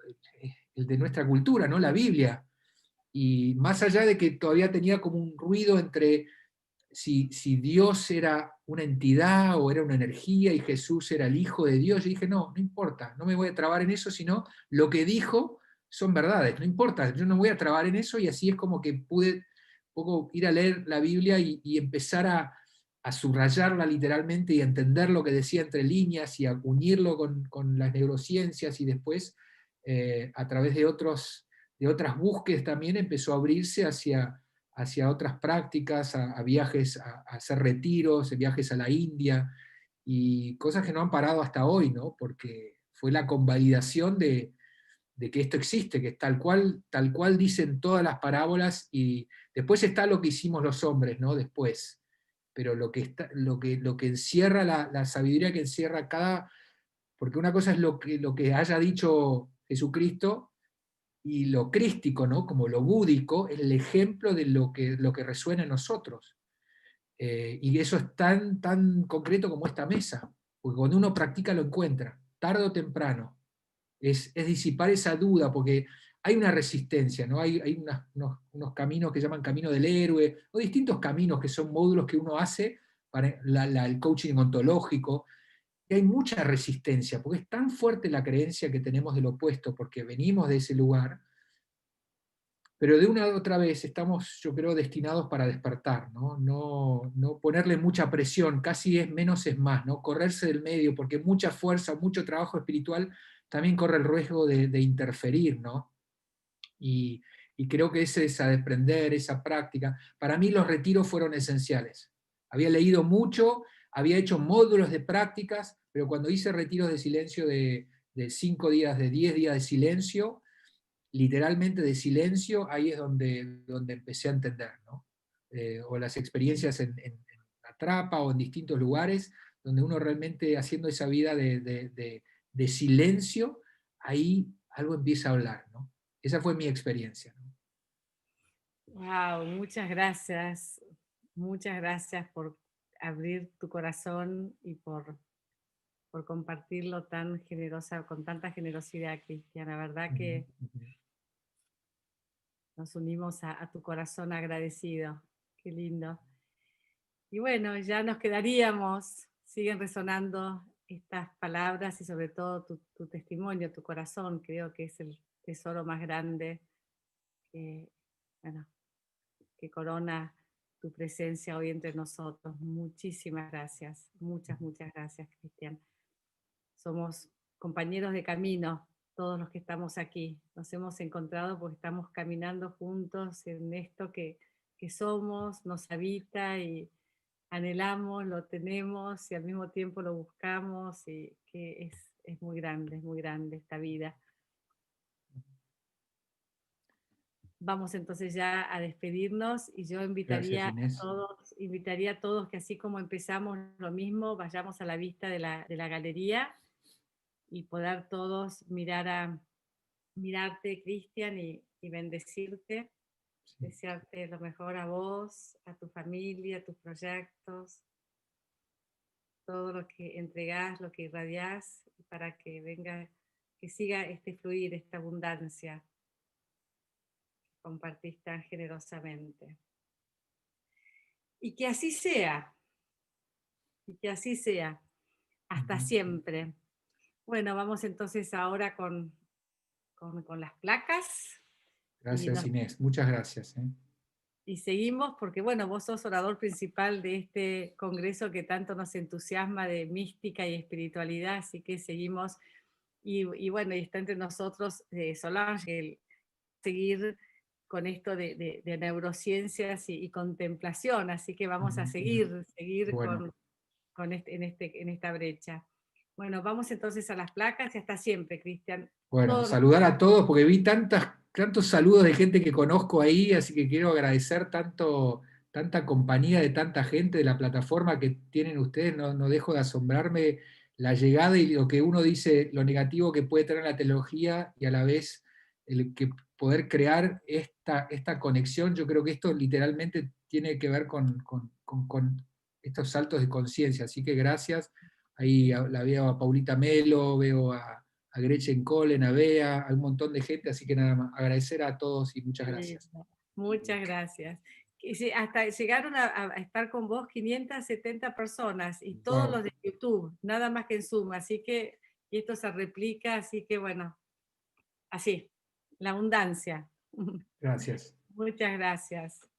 el de nuestra cultura, ¿no? La Biblia. Y más allá de que todavía tenía como un ruido entre si Dios era una entidad o era una energía y Jesús era el Hijo de Dios, yo dije, no importa, no me voy a trabar en eso, sino lo que dijo son verdades, no importa, yo no voy a trabar en eso, y así es como que pude un poco ir a leer la Biblia y empezar a subrayarla literalmente y a entender lo que decía entre líneas y a unirlo con las neurociencias, y después a través de otras búsquedas también empezó a abrirse hacia otras prácticas, a viajes, a hacer retiros, viajes a la India, y cosas que no han parado hasta hoy, ¿no? Porque fue la convalidación de que esto existe, que es tal cual dicen todas las parábolas, y después está lo que hicimos los hombres, ¿no? Después. Pero lo que encierra la sabiduría que encierra porque una cosa es lo que haya dicho Jesucristo, y lo crístico, ¿no? Como lo búdico, es el ejemplo de lo que resuena en nosotros. Y eso es tan concreto como esta mesa, porque cuando uno practica lo encuentra, tarde o temprano. Es disipar esa duda, porque hay una resistencia, ¿no? Hay unos caminos que llaman camino del héroe, o distintos caminos que son módulos que uno hace para el coaching ontológico, y hay mucha resistencia, porque es tan fuerte la creencia que tenemos del opuesto, porque venimos de ese lugar, pero de una u otra vez estamos, yo creo, destinados para despertar, ¿no? No ponerle mucha presión, casi es menos es más, ¿no? Correrse del medio, porque mucha fuerza, mucho trabajo espiritual también corre el riesgo de interferir, ¿no? Y creo que esa desprender, esa práctica, para mí los retiros fueron esenciales. Había leído mucho, había hecho módulos de prácticas, pero cuando hice retiros de silencio de 5 días, de 10 días de silencio, literalmente de silencio, ahí es donde empecé a entender, ¿no? O las experiencias en la trapa o en distintos lugares, donde uno realmente haciendo esa vida de silencio, ahí algo empieza a hablar, ¿no? Esa fue mi experiencia, ¿no? Wow, muchas gracias por abrir tu corazón y por compartirlo tan generosa, con tanta generosidad, Cristian. La verdad que nos unimos a tu corazón agradecido. Qué lindo. Y bueno, ya nos quedaríamos, siguen resonando estas palabras y sobre todo tu testimonio, tu corazón, creo que es el tesoro más grande que, bueno, que corona tu presencia hoy entre nosotros. Muchísimas gracias, muchas gracias, Cristian. Somos compañeros de camino, todos los que estamos aquí. Nos hemos encontrado porque estamos caminando juntos en esto que somos, nos habita y anhelamos, lo tenemos y al mismo tiempo lo buscamos, y que es muy grande esta vida. Vamos entonces ya a despedirnos, y yo Gracias, Inés. invitaría a todos que así como empezamos lo mismo, vayamos a la vista de la galería y poder todos mirarte, Cristian, y bendecirte, Sí. desearte lo mejor a vos, a tu familia, a tus proyectos, todo lo que entregás, lo que irradiás, para que venga, que siga este fluir, esta abundancia que compartís tan generosamente. Y que así sea, hasta siempre. Bueno, vamos entonces ahora con las placas. Gracias, Inés. Muchas gracias. Y seguimos porque, bueno, vos sos orador principal de este congreso que tanto nos entusiasma de mística y espiritualidad, así que seguimos. Y bueno, y está entre nosotros Solange, el seguir con esto de neurociencias y contemplación, así que vamos a seguir Bueno. en esta brecha. Bueno, vamos entonces a las placas y hasta siempre, Cristian. Bueno, saludar a todos, porque vi tantos saludos de gente que conozco ahí, así que quiero agradecer tanta compañía de tanta gente de la plataforma que tienen ustedes. No dejo de asombrarme la llegada y lo que uno dice, lo negativo que puede tener la tecnología, y a la vez el que poder crear esta conexión. Yo creo que esto literalmente tiene que ver con estos saltos de conciencia, así que gracias. Ahí la veo a Paulita Melo, veo a Gretchen Colen, a Bea, a un montón de gente, así que nada más, agradecer a todos y muchas gracias. Muchas gracias. Hasta llegaron a estar con vos 570 personas, y todos los de YouTube, nada más que en Zoom, así que, y esto se replica, así que bueno, así, la abundancia. Gracias. Muchas gracias.